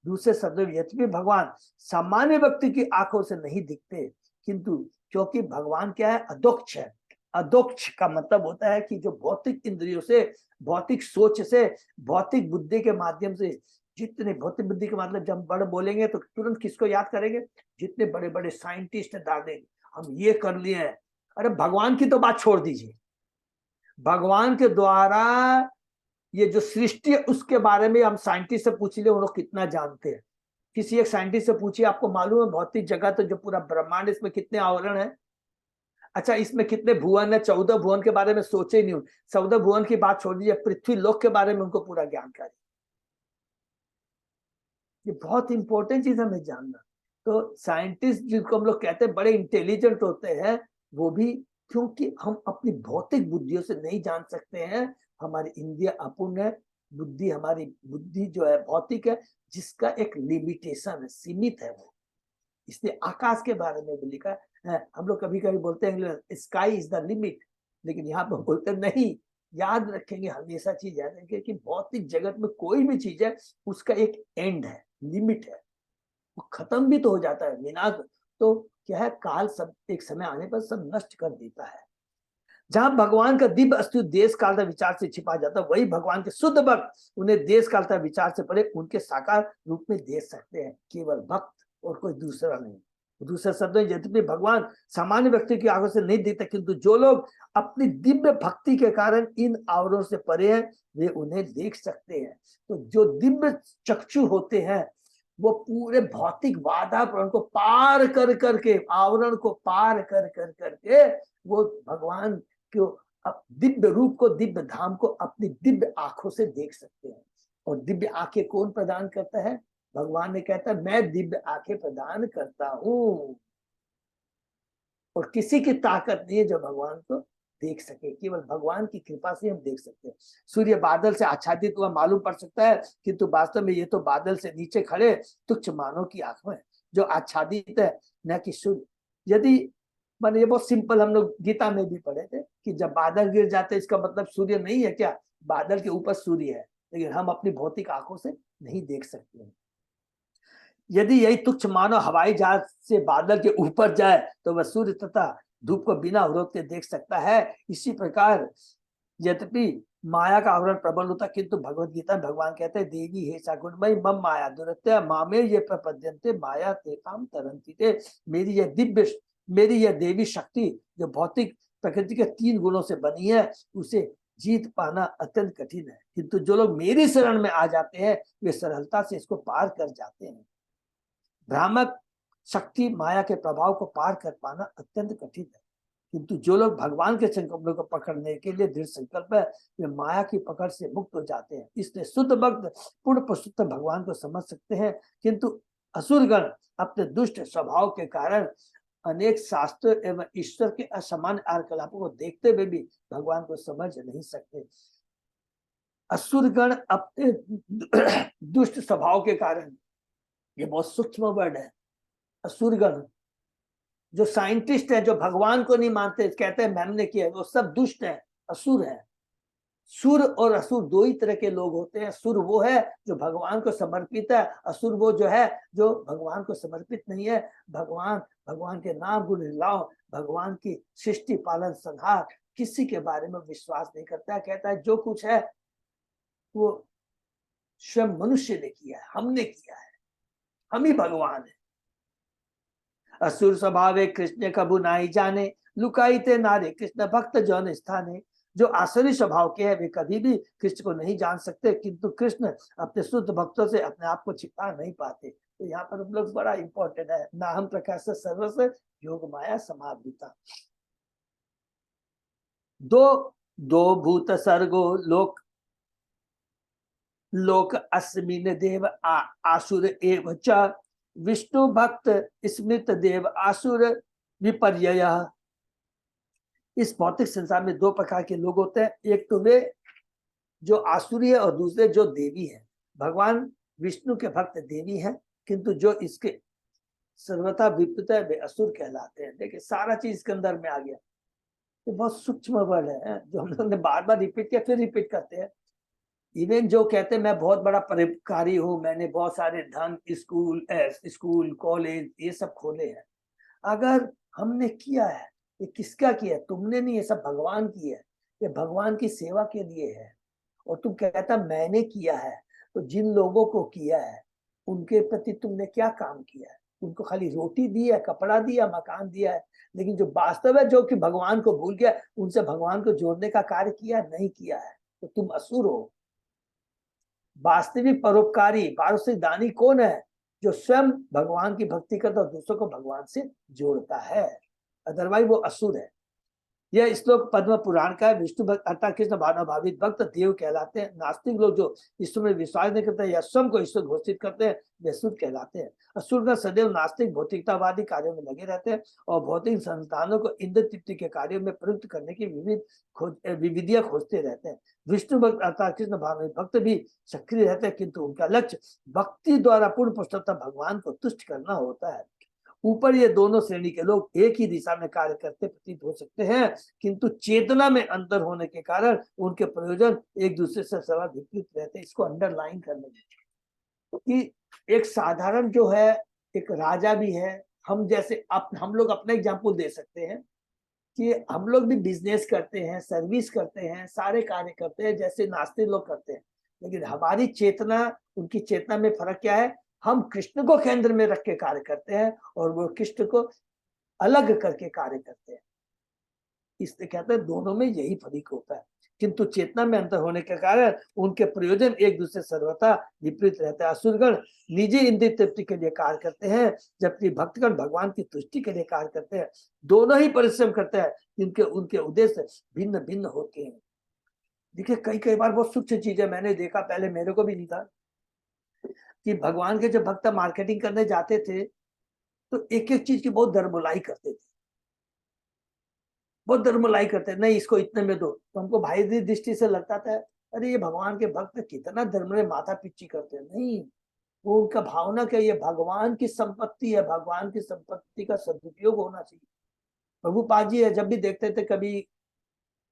दूसरे शब्दों में, यद्यपि भगवान सामान्य व्यक्ति की आंखों से नहीं दिखते, किंतु क्योंकि भगवान क्या है? अदोक्ष है। अदोक्ष का मतलब होता है कि जो भौतिक इंद्रियों से, भौतिक सोच से, भौतिक बुद्धि के माध्यम से, जितने भौतिक बुद्धि के मतलब जब बड़े बोलेंगे तो तुरंत किसको याद करेंगे? जितने बड़े बड़े साइंटिस्ट दादे हम ये कर लिए हैं। अरे भगवान की तो बात छोड़ दीजिए, भगवान के द्वारा ये जो सृष्टि है उसके बारे में हम साइंटिस्ट से पूछ लिए, वो लोग कितना जानते हैं। किसी एक साइंटिस्ट से पूछिए, आपको मालूम है भौतिक जगत तो जो पूरा ब्रह्मांड, इसमें कितने आवरण है? अच्छा, इसमें कितने भुवन है? 14 भुवन के बारे में सोचे ही नहीं। 14 भुवन की बात छोड़ दीजिए, पृथ्वी लोक के बारे में उनको पूरा ज्ञान करें। ये बहुत इंपॉर्टेंट चीज हमें जानना। तो साइंटिस्ट जिनको हम लोग कहते हैं बड़े इंटेलिजेंट होते हैं, वो भी क्योंकि हम अपनी भौतिक बुद्धियों से नहीं जान सकते हैं। हमारी इंद्रिय अपूर्ण है, बुद्धि, हमारी बुद्धि जो है भौतिक है, जिसका एक लिमिटेशन है, सीमित है वो। इसलिए आकाश के बारे में भी लिखा है। हम लोग कभी कभी बोलते हैं स्काई इज द लिमिट, लेकिन यहाँ पर बोलते नहीं। याद रखेंगे, हमेशा चीज याद रखेंगे कि भौतिक जगत में कोई भी चीज है उसका एक एंड है, लिमिट है, वो खत्म भी तो हो जाता है। विनाश तो क्या है? काल सब एक समय आने पर सब नष्ट कर देता है। जहां भगवान का दिव्य अस्तित्व देश काल का विचार से छिपा जाता है, वही भगवान के शुद्ध भक्त उन्हें देश काल का विचार से परे उनके साकार रूप में देख सकते हैं। केवल भक्त और कोई दूसरा नहीं। दूसरे शब्दों में, यद्यपि भगवान सामान्य व्यक्ति की आंखों से नहीं दिखते, किंतु जो लोग अपनी दिव्य भक्ति के कारण इन आवरणों से परे हैं, वे उन्हें देख सकते हैं। तो जो दिव्य चक्षु होते हैं, वो पूरे भौतिक वातावरण को पार कर करके, आवरण को पार कर करके वो भगवान को अब दिव्य रूप को, दिव्य धाम को अपनी दिव्य आंखों से देख सकते हैं। और दिव्य आंखें कौन प्रदान करता है? भगवान ने कहता है मैं दिव्य आंखें प्रदान करता हूं। और किसी की ताकत नहीं है जो भगवान को देख सके, केवल भगवान की कृपा से हम देख सकते हैं। सूर्य बादल से आच्छादित हुआ मालूम पड़ सकता है, किंतु वास्तव में ये तो बादल से नीचे खड़े तुच्छ मानव की आंखों है जो आच्छादित है, न कि सूर्य। यदि माने, ये बहुत सिंपल, हम लोग गीता में भी पढ़े थे कि जब बादल गिर जाते इसका मतलब सूर्य नहीं है क्या? बादल के ऊपर सूर्य है, लेकिन हम अपनी भौतिक आंखों से नहीं देख सकते हैं। यदि यही तुच्छ मानव हवाई जहाज से बादल के ऊपर जाए तो वह सूर्य तथा धूप को बिना अवरोध के देख सकता है। इसी प्रकार यद्यपि माया का आवरण प्रबल होता, किंतु भगवत गीता में भगवान कहते हैं देवी हे सा गुणमयी मम माया दुरत्य मामे ये प्रपद्यन्ते माया तेताम तरंती ते। मेरी यह देवी शक्ति जो भौतिक प्रकृति के 3 गुणों से बनी है, उसे जीत पाना अत्यंत कठिन है, किंतु जो लोग मेरी शरण में आ जाते हैं वे सरलता से इसको पार कर जाते हैं। भ्रामक शक्ति माया के प्रभाव को पार कर पाना अत्यंत कठिन है, किंतु जो लोग भगवान के संकल्पों को पकड़ने के लिए दृढ़ संकल्प है वे माया की पकड़ से मुक्त हो जाते हैं। इसलिए शुद्ध भक्त पूर्ण प्रशुद्ध भगवान को समझ सकते हैं, किंतु असुरगण अपने दुष्ट स्वभाव के कारण अनेक शास्त्र एवं ईश्वर के असामान्य आर्यकलापों को देखते हुए भी भगवान को समझ नहीं सकते। असुरगण अपने दुष्ट स्वभाव के कारण, ये बहुत सूक्ष्म वर्ड है, असुरगण। जो साइंटिस्ट है जो भगवान को नहीं मानते, कहते हैं मैंने किया, वो सब दुष्ट है, असुर है। सुर और असुर 2 ही तरह के लोग होते हैं। सुर वो है जो भगवान को समर्पित है, असुर वो जो है जो भगवान को समर्पित नहीं है। भगवान के नाम गुण लीलाओं, भगवान की सृष्टि पालन संहार किसी के बारे में विश्वास नहीं करता है। कहता है जो कुछ है वो स्वयं मनुष्य ने किया है, हमने किया है, हम ही भगवान है। असुर स्वभावे कृष्ण कबू नाई जाने, लुकाई ते नारे कृष्ण भक्त जौन स्थाने। जो आसुरी स्वभाव के हैं वे कभी भी कृष्ण को नहीं जान सकते, किंतु कृष्ण अपने शुद्ध भक्तों से अपने आप को छिपा नहीं पाते। तो यहाँ पर हम लोग बड़ा इंपॉर्टेंट है, ना हम प्रकाश सर्वस्व योग माया समावृता। दो भूत सर्गो लोक अस्मिन देव आसुर एव च, विष्णु भक्त स्मृत देव आसुर विपर्यय। इस भौतिक संसार में 2 प्रकार के लोग होते हैं, एक तो वे जो आसुरी है और दूसरे जो देवी है। भगवान विष्णु के भक्त देवी हैं, किंतु जो इसके सर्वथा विपरीत है वे असुर कहलाते हैं। देखिए सारा चीज इसके अंदर में आ गया। ये बहुत सूक्ष्म वर्ड है जो हम लोग ने बार बार रिपीट किया, फिर रिपीट करते हैं। इवन जो कहते हैं मैं बहुत बड़ा परोपकारी हूँ, मैंने बहुत सारे धन स्कूल कॉलेज ये सब खोले हैं, अगर हमने किया है, ये किसका किया है? तुमने नहीं, ये सब भगवान की है, ये भगवान की सेवा के लिए है। और तुम कहता मैंने किया है, तो जिन लोगों को किया है उनके प्रति तुमने क्या काम किया है? उनको खाली रोटी दी है, कपड़ा दिया, मकान दिया है, लेकिन जो वास्तव है जो कि भगवान को भूल गया, उनसे भगवान को जोड़ने का कार्य किया नहीं किया है, तो तुम असुर हो। वास्तविक परोपकारी पारसिक दानी कौन है? जो स्वयं भगवान की भक्ति करता और दूसरों को भगवान से जोड़ता है, अदरवाइज वो असुर है। यह श्लोक पद्म पुराण का है। विष्णु भक्त अर्थात कृष्ण भावित भक्त देव कहलाते हैं। नास्तिक लोग जो ईश्वर में विश्वास नहीं करते या स्वयं को ईश्वर घोषित करते हैं वे असुर कहलाते हैं। असुर का सदैव नास्तिक भौतिकतावादी कार्यों में लगे रहते हैं और भौतिक संस्थानों को इंद्र तृप्ति के कार्यों में प्रयुक्त करने की विविधियां खोजते रहते हैं। विष्णु भक्त अर्थात कृष्ण भावित भक्त भी सक्रिय रहते हैं, किंतु उनका लक्ष्य भक्ति द्वारा पूर्ण पुरुषोत्तम भगवान को तुष्ट करना होता है। ऊपर ये दोनों श्रेणी के लोग एक ही दिशा में कार्य करते प्रतीत हो सकते हैं, किंतु चेतना में अंतर होने के कारण उनके प्रयोजन एक दूसरे से सदा विपरीत रहते हैं। इसको अंडरलाइन करने कि एक साधारण जो है एक राजा भी है, हम जैसे हम लोग अपना एग्जाम्पल दे सकते हैं कि हम लोग भी बिजनेस करते हैं, सर्विस करते हैं, सारे कार्य करते हैं जैसे नास्तिक लोग करते हैं, लेकिन हमारी चेतना उनकी चेतना में फर्क क्या है? हम कृष्ण को केंद्र में रख के कार्य करते हैं और वो कृष्ण को अलग करके कार्य करते हैं। इसलिए कहते हैं दोनों में यही फर्क होता है। किंतु चेतना में अंतर होने के कारण उनके प्रयोजन एक दूसरे सर्वथा विपरीत रहते हैं। असुरगण निजी इंद्रिय तृप्ति के लिए कार्य करते हैं, जबकि भक्तगण भगवान की तुष्टि के लिए कार्य करते हैं। दोनों ही परिश्रम करते हैं, इनके उनके उद्देश्य भिन्न भिन्न होते हैं। देखिए कई कई बार बहुत सूक्ष्म चीजें मैंने देखा, पहले मेरे को भी नहीं था, कि भगवान के जो भक्त मार्केटिंग करने जाते थे तो एक एक चीज की बहुत दरमुलाई करते थे, बहुत दरमुलाई करते, नहीं इसको इतने में दो। तो हमको भाई की दृष्टि से लगता था अरे ये भगवान के भक्त कितना धर्म माथा पिच्ची करते हैं। नहीं, वो उनका भावना क्या, ये भगवान की संपत्ति है, भगवान की संपत्ति का सदुपयोग होना चाहिए। प्रभुपाद जी है, जब भी देखते थे, कभी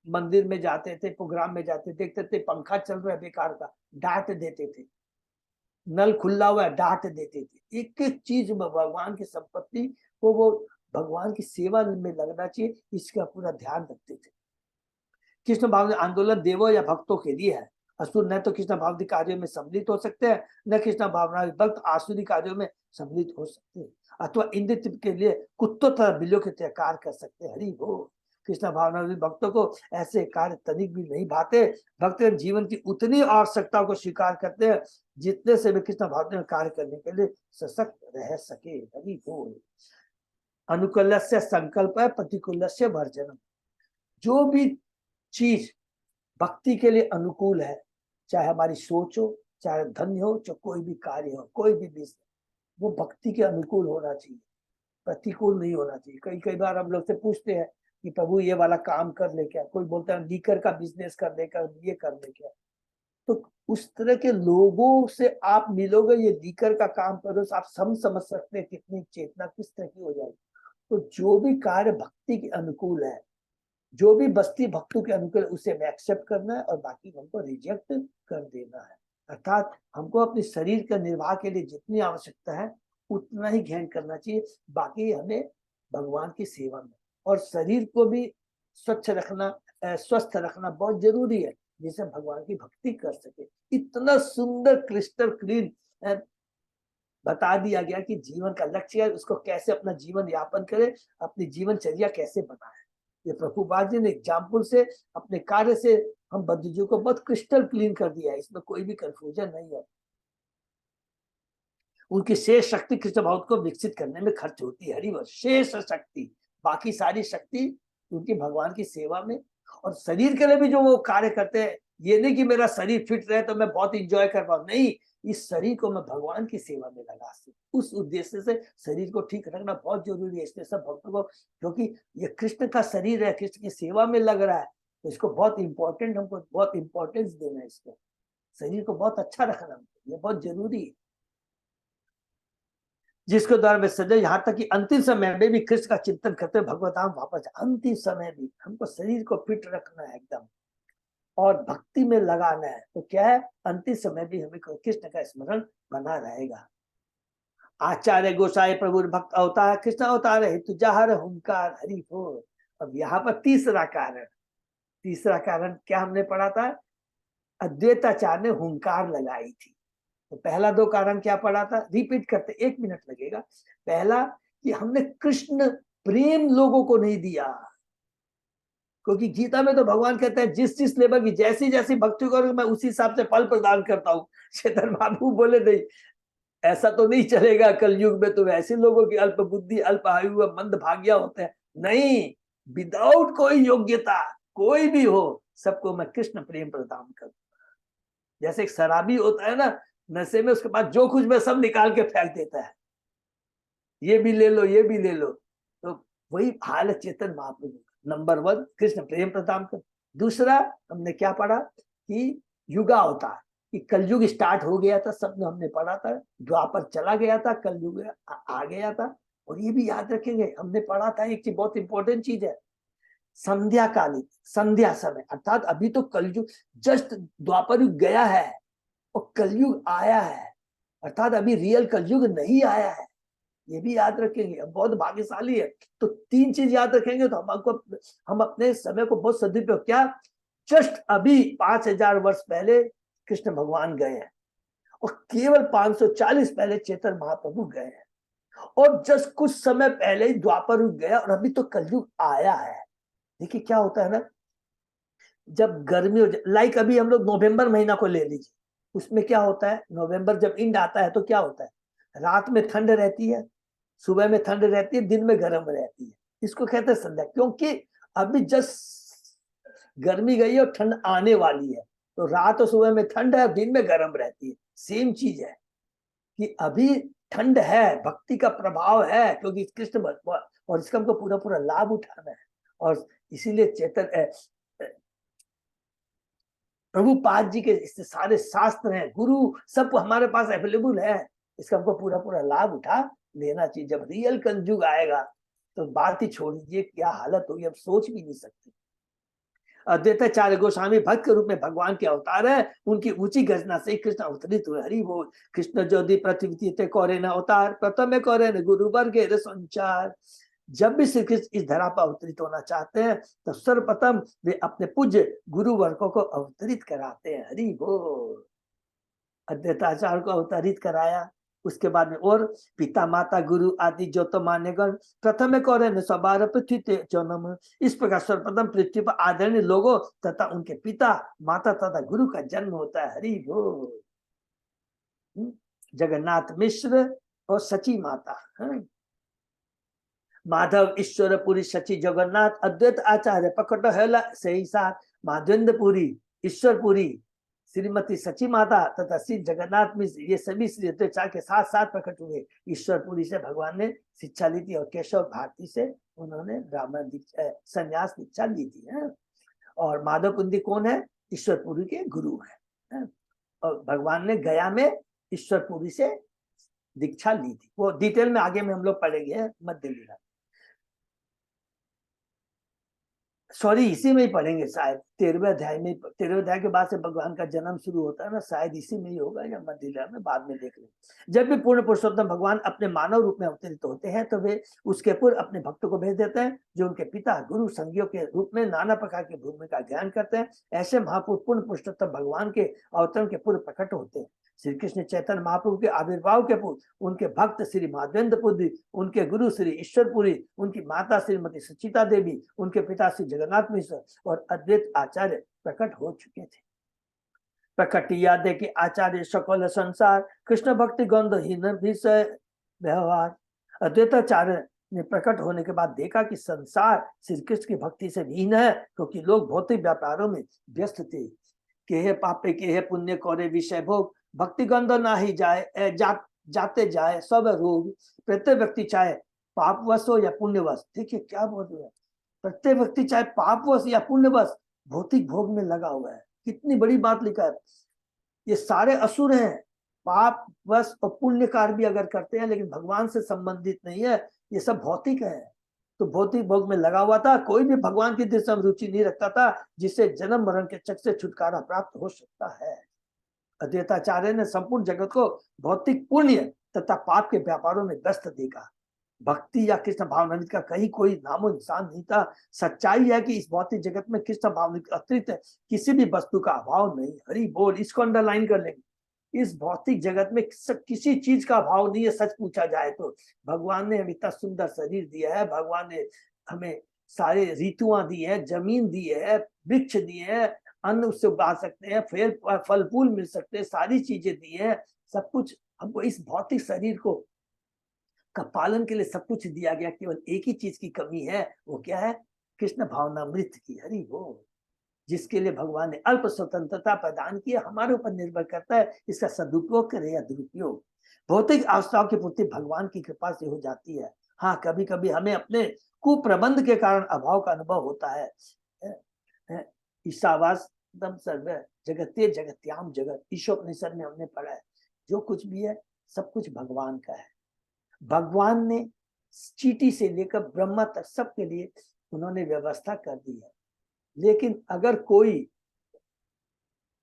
मंदिर में जाते थे, प्रोग्राम में जाते, देखते थे पंखा चल रहा है बेकार का, डांट देते थे, नल खुला हुआ है डांट देते थे। एक एक चीज में भगवान की संपत्ति को वो भगवान की सेवा में लगना चाहिए, इसका पूरा ध्यान रखते थे। कृष्ण भाव आंदोलन देवों या भक्तों के लिए है। असुर न तो कृष्ण भाव कार्यों में सम्मिलित हो सकते हैं, न कृष्ण भावना भक्त आसुरी कार्यों में सम्मिलित हो सकते हैं, अथवा इंद्र तृप्ति के लिए कुत्तों तथा बिल्लियों के कार्य कर सकते हैं। हरि बोल। कृष्ण भावना भक्तों को ऐसे कार्य तनिक भी नहीं भाते। भक्त जीवन की उतनी आवश्यकताओं को स्वीकार करते हैं जितने से वे कृष्ण भाव में कार्य करने के लिए सशक्त रह सके। हरि बोल। अनुकूल्यस्य संकल्प है, प्रतिकूल्यस्य वर्जनम। जो भी चीज भक्ति के लिए अनुकूल है, चाहे हमारी सोच हो, चाहे धन हो, चाहे कोई भी कार्य हो, कोई भी बिजनेस, वो भक्ति के अनुकूल होना चाहिए, प्रतिकूल नहीं होना चाहिए। कई कई बार हम लोग से पूछते हैं कि प्रभु ये वाला काम कर ले क्या, कोई बोलता है लीकर का बिजनेस कर ले, ये कर ले क्या। तो उस तरह के लोगों से आप मिलोगे, ये लीकर का काम करो, आप समझ सकते हैं कितनी चेतना किस तरह की हो जाएगी। तो जो भी कार्य भक्ति के अनुकूल है, जो भी बस्ती भक्तों के अनुकूल, उसे हमें एक्सेप्ट करना है और बाकी हमको रिजेक्ट कर देना है। अर्थात हमको अपने शरीर का निर्वाह के लिए जितनी आवश्यकता है उतना ही ग्रहण करना चाहिए, बाकी हमें भगवान की सेवा में। और शरीर को भी स्वच्छ रखना, स्वस्थ रखना बहुत जरूरी है, जिससे भगवान की भक्ति कर सके। इतना सुंदर क्रिस्टल क्लीन बता दिया गया कि जीवन का लक्ष्य है, उसको कैसे अपना जीवन यापन करे, अपनी जीवनचर्या कैसे बनाए। ये प्रभुपाद जी ने एग्जाम्पल से, अपने कार्य से हम बद्धजीव को बहुत क्रिस्टल क्लीन कर दिया है, इसमें कोई भी कंफ्यूजन नहीं है। उनकी शेष शक्ति कृष्ण भाव को विकसित करने में खर्च होती है। हरि बोल। शेष शक्ति, बाकी सारी शक्ति उनकी भगवान की सेवा में। और शरीर के लिए भी जो वो कार्य करते हैं, ये नहीं कि मेरा शरीर फिट रहे तो मैं बहुत इंजॉय कर पाऊं, नहीं, इस शरीर को मैं भगवान की सेवा में लगा सकूं, उस उद्देश्य से शरीर को ठीक रखना बहुत जरूरी है। इसलिए सब भक्तों को, क्योंकि ये कृष्ण का शरीर है, कृष्ण की सेवा में लग रहा है, तो इसको बहुत इंपॉर्टेंट, हमको बहुत इंपॉर्टेंस देना है। इसको शरीर को बहुत अच्छा रखना, ये बहुत जरूरी है, जिसके द्वारा वे सजे यहाँ तक कि अंतिम समय में भी कृष्ण का चिंतन करते हुए भगवत धाम वापस। अंतिम समय भी हमको शरीर को फिट रखना है एकदम, और भक्ति में लगाना है। तो क्या है, अंतिम समय भी हमें कृष्ण का स्मरण बना रहेगा। आचार्य गोसाई प्रभु भक्त अवतार, कृष्ण अवतार हेतु जहर हुंकार। हरि बोल। अब यहाँ पर तीसरा कारण क्या हमने पढ़ा था, अद्वैताचार्य ने हुंकार लगाई थी। तो पहला दो कारण क्या पढ़ा था, रिपीट करते, 1 मिनट लगेगा। पहला कि हमने कृष्ण प्रेम लोगों को नहीं दिया, क्योंकि गीता में तो भगवान कहते हैं जिस जिस लेवल की जैसी जैसी भक्ति करो मैं उसी हिसाब से फल प्रदान करता हूँ। चेतन बाबू बोले नहीं, ऐसा तो नहीं चलेगा, कलयुग में तो वैसे लोगों की अल्प बुद्धि, अल्प आयु, मंद भाग्य होते हैं। नहीं, विदाउट कोई योग्यता कोई भी हो, सबको मैं कृष्ण प्रेम प्रदान करूँ। जैसे एक शराबी होता है ना, नशे में उसके पास जो कुछ में सब निकाल के फेंक देता है, ये भी ले लो, ये भी ले लो। तो वही हाल चेतन महाप्रभु। नंबर 1 कृष्ण प्रेम प्रदान कर। दूसरा हमने क्या पढ़ा कि युगा होता है, कि कलयुग स्टार्ट हो गया था, सब हमने पढ़ा था, द्वापर चला गया था, कलयुग आ गया था। और ये भी याद रखेंगे, हमने पढ़ा था एक चीज, बहुत इंपॉर्टेंट चीज है, संध्या कालीन, संध्या समय, अर्थात अभी तो कलयुग जस्ट द्वापर युग गया है और कलयुग आया है, अर्थात अभी रियल कलयुग नहीं आया है। ये भी याद रखेंगे, बहुत भाग्यशाली है। तो 3 चीज याद रखेंगे तो हम अपने समय को बहुत सदुपयोग, क्या जस्ट अभी 5000 वर्ष पहले कृष्ण भगवान गए हैं, और केवल 540 पहले चेतन महाप्रभु गए हैं, और जस्ट कुछ समय पहले ही द्वापर युग गया, और अभी तो कलयुग आया है। देखिए क्या होता है ना, जब गर्मी हो जाए, लाइक अभी हम लोग नवंबर महीना को ले लीजिए, उसमें क्या होता है, नवंबर जब इंड आता है तो क्या होता है, रात में ठंड रहती है, सुबह में ठंड रहती है, दिन में गर्म रहती है। इसको कहते हैं संध्या, क्योंकि अभी जस्ट गर्मी गई है और ठंड आने वाली है, तो रात और सुबह में ठंड है, दिन में गर्म रहती है। सेम चीज है कि अभी ठंड है, भक्ति का प्रभाव है, क्योंकि कृष्ण भगवान, और इसका हमको पूरा पूरा लाभ उठाना है। और इसीलिए चेतन प्रभुपाद जी के इससे सारे शास्त्र हैं, गुरु सब हमारे पास अवेलेबल है, इसका हमको पूरा पूरा लाभ उठा लेना चाहिए। जब रियल कलयुग आएगा तो बात ही छोड़ दीजिए, क्या हालत होगी, हम सोच भी नहीं सकते। अद्वैताचार्य गोस्वामी भक्त के रूप में भगवान के अवतार है, उनकी ऊंची गर्जना से कृष्ण अवतरित हुए। हरि बोल। कृष्ण ज्योति पृथ्वी ते कौरे न अवतार, प्रथम कौरे न गुरु वर्गे संचार। जब भी श्री कृष्ण इस धरा पर अवतरित होना चाहते हैं तो सर्वप्रथम वे अपने पूज्य गुरु वर्गों को अवतरित कराते हैं। हरि बोल। अद्वैताचार्य को अवतरित कराया, उसके बाद में और पिता माता गुरु आदि जो तो मान्य गण प्रथम कौरन सबार पृथ्वी जन्म। इस प्रकार सर्वप्रथम पृथ्वी पर आदरणीय लोगों तथा उनके पिता माता तथा गुरु का जन्म होता है। हरि बोल। जगन्नाथ मिश्र और सची माता, माधव ईश्वरपुरी सची जगन्नाथ अद्वैत आचार्य प्रकट हेला सही साथ माधवेंद्रपुरी ईश्वरपुरी श्रीमती सची माता तथा श्री जगन्नाथ मिश्र, ये सभी श्री अद्वैताचार्य के साथ साथ प्रकट हुए। ईश्वरपुरी से भगवान ने शिक्षा ली थी और केशव भारती से उन्होंने ब्राह्मण संन्यास दीक्षा ली थी, है? और माधव कुंदी कौन है, ईश्वरपुरी के गुरु है? और भगवान ने गया में ईश्वरपुरी से दीक्षा ली थी, वो डिटेल में आगे में हम लोग पढ़ेंगे मध्य लीला। सॉरी इसी में ही पढ़ेंगे शायद 13वें अध्याय में, 13वें अध्याय के बाद से भगवान का जन्म शुरू होता है ना, शायद इसी में ही होगा या मध्य लीला में, बाद में देख लेंगे। जब भी पूर्ण पुरुषोत्तम भगवान अपने मानव रूप में अवतरित होते हैं तो वे उसके पूर्व अपने भक्तों को भेज देते हैं जो उनके पिता गुरु संगियों के रूप में नाना प्रकार की भूमि का ज्ञान करते हैं। ऐसे महापुरुष पूर्ण पुरुषोत्तम भगवान के अवतरण के पूर्व प्रकट होते हैं। श्री कृष्ण चैतन्य महाप्रभु के आविर्भाव के पूर्व उनके भक्त श्री माधवेंद्रपुरी, उनके गुरु श्री ईश्वरपुरी, उनकी माता श्रीमती सुचिता देवी, उनके पिता श्री जगन्नाथ मिश्र और अद्वैत आचार्य प्रकट हो चुके थे। प्रकट याद है कि आचार्य सकल संसार कृष्ण भक्ति गंधहीन विषय व्यवहार। अद्वैताचार्य ने प्रकट होने के बाद देखा कि संसार श्री कृष्ण की भक्ति से भिन्न है, क्योंकि लोग भौतिक व्यापारों में व्यस्त थे। केहे पापे केहे पुण्य कौरे विषय भोग, भक्ति गंध ना ही जाए जाते जाए सब रोग। प्रत्येक व्यक्ति चाहे पापवश हो या पुण्यवश, देखिए क्या बोल रहे हैं, प्रत्येक व्यक्ति चाहे पापवश या पुण्यवश भौतिक भोग में लगा हुआ है। कितनी बड़ी बात लिखा है। ये सारे असुर हैं, पाप वश और पुण्य कार्य भी अगर करते हैं लेकिन भगवान से संबंधित नहीं है, ये सब भौतिक है। तो भौतिक भोग में लगा हुआ था, कोई भी भगवान की दिशा में रुचि नहीं रखता था, जिससे जन्म मरण के चक्र से छुटकारा प्राप्त हो सकता है। अद्वैताचार्य ने संपूर्ण जगत को भौतिक पुण्य तथा पाप के व्यापारों में व्यस्त देखा। भक्ति या कृष्ण भावनामृत का कहीं कोई नामो निशान नहीं था। सच्चाई है कि इस भौतिक जगत में कृष्ण भावनामृत अतिरिक्त किसी भी वस्तु का अभाव नहीं। हरि बोल। इसको अंडरलाइन कर लेंगे, इस भौतिक जगत में किसी चीज का अभाव नहीं है। सच पूछा जाए तो भगवान ने हमें इतना सुंदर शरीर दिया है, भगवान ने हमें सारे ऋतुआं दी है, जमीन दी है, वृक्ष दिए हैं, अन्न उससे उगा सकते हैं, फल फूल मिल सकते हैं, सारी चीजें दी है, सब कुछ हमको इस भौतिक शरीर को का पालन के लिए सब कुछ दिया गया। केवल एक ही चीज की कमी है, वो क्या है, कृष्ण भावनामृत की। हरि बोल। जिसके लिए भगवान ने अल्प स्वतंत्रता प्रदान की, हमारे ऊपर निर्भर करता है इसका सदुपयोग करे या दुरुपयोग। भौतिक आवश्यकताओं की पूर्ति भगवान की कृपा से हो जाती है। हाँ, कभी कभी हमें अपने कुप्रबंध के कारण अभाव का अनुभव होता है। ईशावास्यम सर्व जगते जगत्याम जगत, ईशोपनिषद में हमने पढ़ा है, जो कुछ भी है सब कुछ भगवान का है। भगवान ने चींटी से लेकर ब्रह्मा तक सबके लिए उन्होंने व्यवस्था कर दी है। लेकिन अगर कोई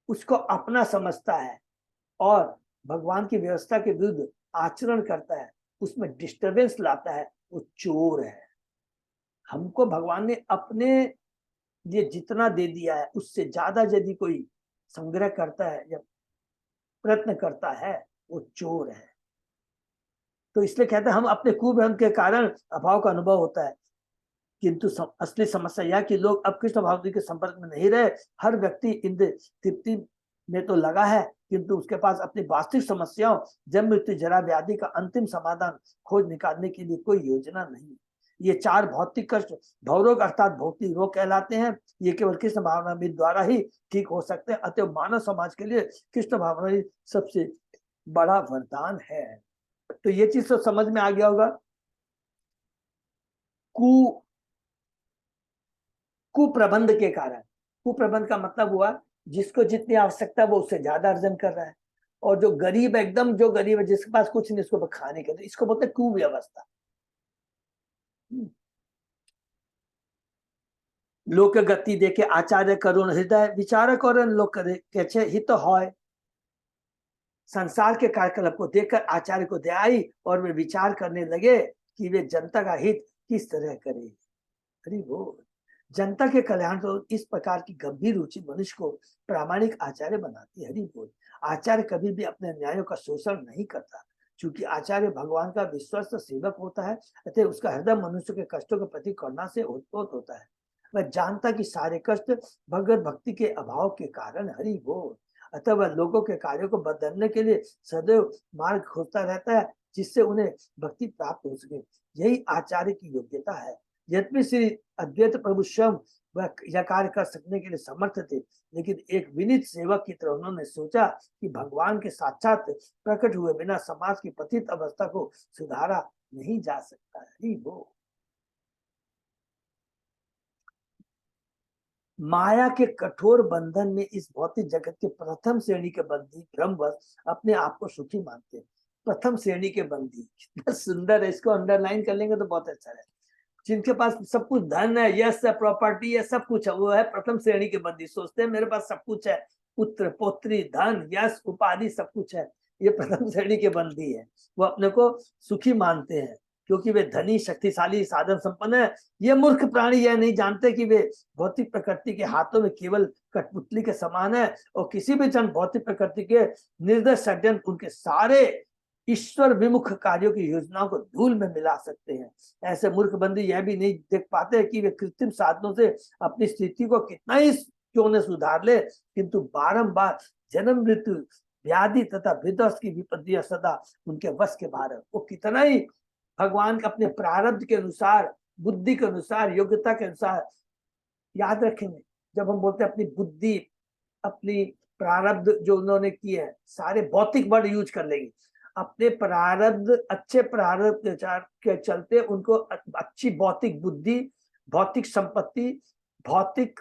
उसको अपना समझता है और भगवान की व्यवस्था के विरुद्ध आचरण करता है, उसमें डिस्टरबेंस लाता है, वो चोर है। हमको भगवान ने अपने लिए जितना दे दिया है उससे ज्यादा यदि कोई संग्रह करता है या प्रयत्न करता है, वो चोर है। तो इसलिए कहते हैं हम अपने कुप्रबंध के कारण अभाव का अनुभव होता है। किंतु असली समस्या यह कि लोग अब कृष्ण भावना के संपर्क में नहीं रहे। हर व्यक्ति इंद्र तृप्ति में तो लगा है, किंतु उसके पास अपनी वास्तविक समस्याओं जन्म मृत्यु जरा व्याधि का अंतिम समाधान खोज निकालने के लिए कोई योजना नहीं। ये 4 भौतिक कष्ट भवरोग अर्थात भौतिक रोग कहलाते हैं। ये केवल कृष्ण भावनामृत द्वारा ही ठीक हो सकते हैं। अतः मानव समाज के लिए कृष्ण भावना सबसे बड़ा वरदान है। तो ये चीज तो समझ में आ गया होगा। कुप्रबंध के कारण, कुप्रबंध का मतलब हुआ जिसको जितनी आवश्यकता वो उससे ज्यादा अर्जन कर रहा है, और जो गरीब एकदम जो गरीब है जिसके पास कुछ नहीं उसको खाने के, तो इसको बोलते हैं कुव्यवस्था। लोक गति देखे आचार्य करुण हृदय विचारक और लोक के हित है। संसार के कार्यकलाप को देखकर आचार्य को दया आई और वे विचार करने लगे कि वे जनता का हित किस तरह करे। हरि बोल। जनता के कल्याण तो इस प्रकार की गंभीर रुचि मनुष्य को प्रामाणिक आचार्य बनाती है। हरि बोल। आचार्य कभी भी अपने न्यायों का शोषण नहीं करता, क्योंकि आचार्य भगवान का विश्वस्त सेवक होता है। अतः उसका हृदय मनुष्य के कष्टों के प्रति करुणा से ओतप्रोत होता है। वह जानता कि सारे कष्ट भगवत भक्ति के अभाव के कारण। हरि बोल। अतः वह लोगों के कार्यों को बदलने के लिए सदैव मार्ग खोजता रहता है, जिससे उन्हें भक्ति प्राप्त हो सके। यही आचार्य की योग्यता है। यद्यपि श्री अद्वैत प्रभु स्वयं वह यह कार्य कर सकने के लिए समर्थ थे, लेकिन एक विनीत सेवक की तरह उन्होंने सोचा कि भगवान के साक्षात प्रकट हुए बिना समाज की पतित अवस्था को सुधारा नहीं जा सकता है। वो माया के कठोर बंधन में इस भौतिक जगत के प्रथम श्रेणी के बंदी ब्रह्मवश अपने आप को सुखी मानते हैं। प्रथम श्रेणी के बंदी, कितना सुंदर है। इसको अंडरलाइन कर लेंगे तो बहुत अच्छा है। जिनके पास सब कुछ धन है, यश है, प्रॉपर्टी है, सब कुछ है, वो है प्रथम श्रेणी के बंदी। सोचते हैं मेरे पास सब कुछ है, पुत्र पौत्री धन यश उपाधि सब कुछ है, ये प्रथम श्रेणी के बंदी है। वो अपने को सुखी मानते हैं क्योंकि वे धनी शक्तिशाली साधन संपन्न है। ये मूर्ख प्राणी यह नहीं जानते कि वे भौतिक प्रकृति के हाथों में केवल कठपुतली के समान है, और किसी भी क्षण भौतिक प्रकृति के निर्दय षड्यंत्र उनके सारे ईश्वर विमुख कार्यों की योजनाओं को धूल में मिला सकते हैं। ऐसे मूर्ख बंदी यह भी नहीं देख पाते कि वे कृत्रिम साधनों से अपनी स्थिति को कितना ही क्यों न सुधार ले, किंतु बारंबार जन्म मृत्यु व्याधि तथा विध्वंस की विपत्तियां सदा उनके वश के बाहर है। वो कितना ही भगवान के अपने प्रारब्ध के अनुसार, बुद्धि के अनुसार, योग्यता के अनुसार, याद रखेंगे जब हम बोलते हैं अपनी बुद्धि, अपनी प्रारब्ध जो उन्होंने किए हैं, सारे भौतिक वर्ड यूज कर लेंगे। अपने प्रारब्ध, अच्छे प्रारब्ध के चलते उनको अच्छी भौतिक बुद्धि, भौतिक संपत्ति, भौतिक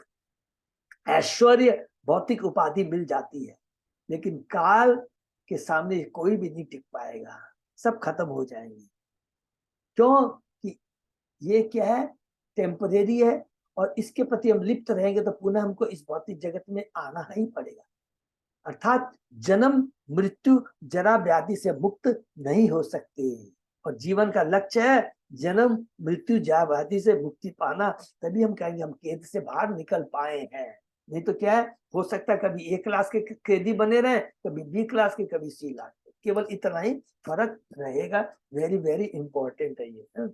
ऐश्वर्य, भौतिक उपाधि मिल जाती है, लेकिन काल के सामने कोई भी नहीं टिक पाएगा, सब खत्म हो जाएंगे। क्यों कि ये क्या है, टेम्परेरी है, और इसके प्रति हम लिप्त रहेंगे तो पुनः हमको इस भौतिक जगत में आना ही पड़ेगा। अर्थात जन्म मृत्यु जरा व्याधि से मुक्त नहीं हो सकते, और जीवन का लक्ष्य है जन्म मृत्यु जरा व्याधि से मुक्ति पाना। तभी हम कहेंगे हम कैद से बाहर निकल पाए हैं। नहीं तो क्या है, हो सकता है कभी ए क्लास के कैदी बने रहे, कभी बी क्लास के, कभी सी क्लास के, केवल इतना ही फर्क रहेगा। वेरी वेरी इंपॉर्टेंट है ये।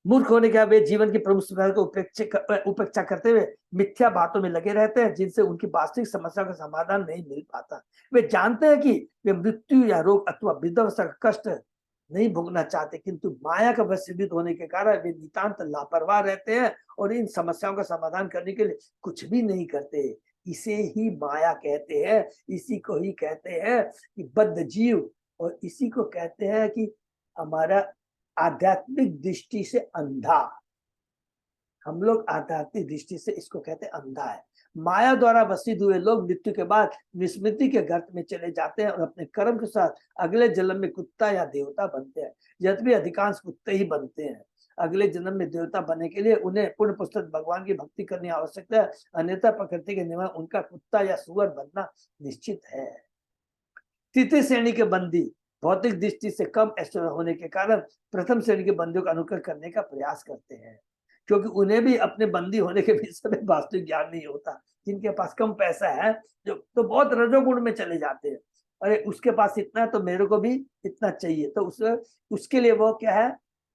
मूर्ख होने के वे जीवन की प्रमुख समस्या को उपेक्षा करते हुए मिथ्या बातों में लगे रहते हैं, जिनसे उनकी वास्तविक समस्या का समाधान नहीं मिल पाता। वे जानते हैं कि वे मृत्यु या रोग अथवा वृद्धावस्था का कष्ट नहीं भोगना चाहते, किंतु माया का वश सिद्ध होने के कारण वे नितांत लापरवाह रहते हैं और इन समस्याओं का समाधान करने के लिए कुछ भी नहीं करते। इसे ही माया कहते हैं, इसी को ही कहते हैं कि बद्ध जीव, और इसी को कहते हैं कि हमारा आध्यात्मिक दृष्टि से अंधा। हम लोग आध्यात्मिक दृष्टि से इसको कहते हैं अंधा है। माया द्वारा वसित हुए लोग मृत्यु के बाद विस्मृति के गर्त में चले जाते हैं और अपने कर्म के साथ अगले जन्म में कुत्ता या देवता बनते हैं। यद्यपि अधिकांश कुत्ते ही बनते हैं। अगले जन्म में देवता बनने के लिए उन्हें पूर्ण पुस्तक भगवान की भक्ति करनी आवश्यकता है, अन्यथा प्रकृति के नियम उनका कुत्ता या सुअर बनना निश्चित है। तृतीय श्रेणी के बंदी भौतिक दृष्टि से कम ऐश्वर्य होने के कारण प्रथम श्रेणी के बंदियों का अनुकरण करने का प्रयास करते हैं, क्योंकि उन्हें भी अपने बंदी होने के विषय में वास्तविक ज्ञान नहीं होता। जिनके पास कम पैसा है जो तो बहुत रजोगुण में चले जाते हैं, अरे उसके पास इतना है तो मेरे को भी इतना चाहिए, तो उसके लिए वो क्या है,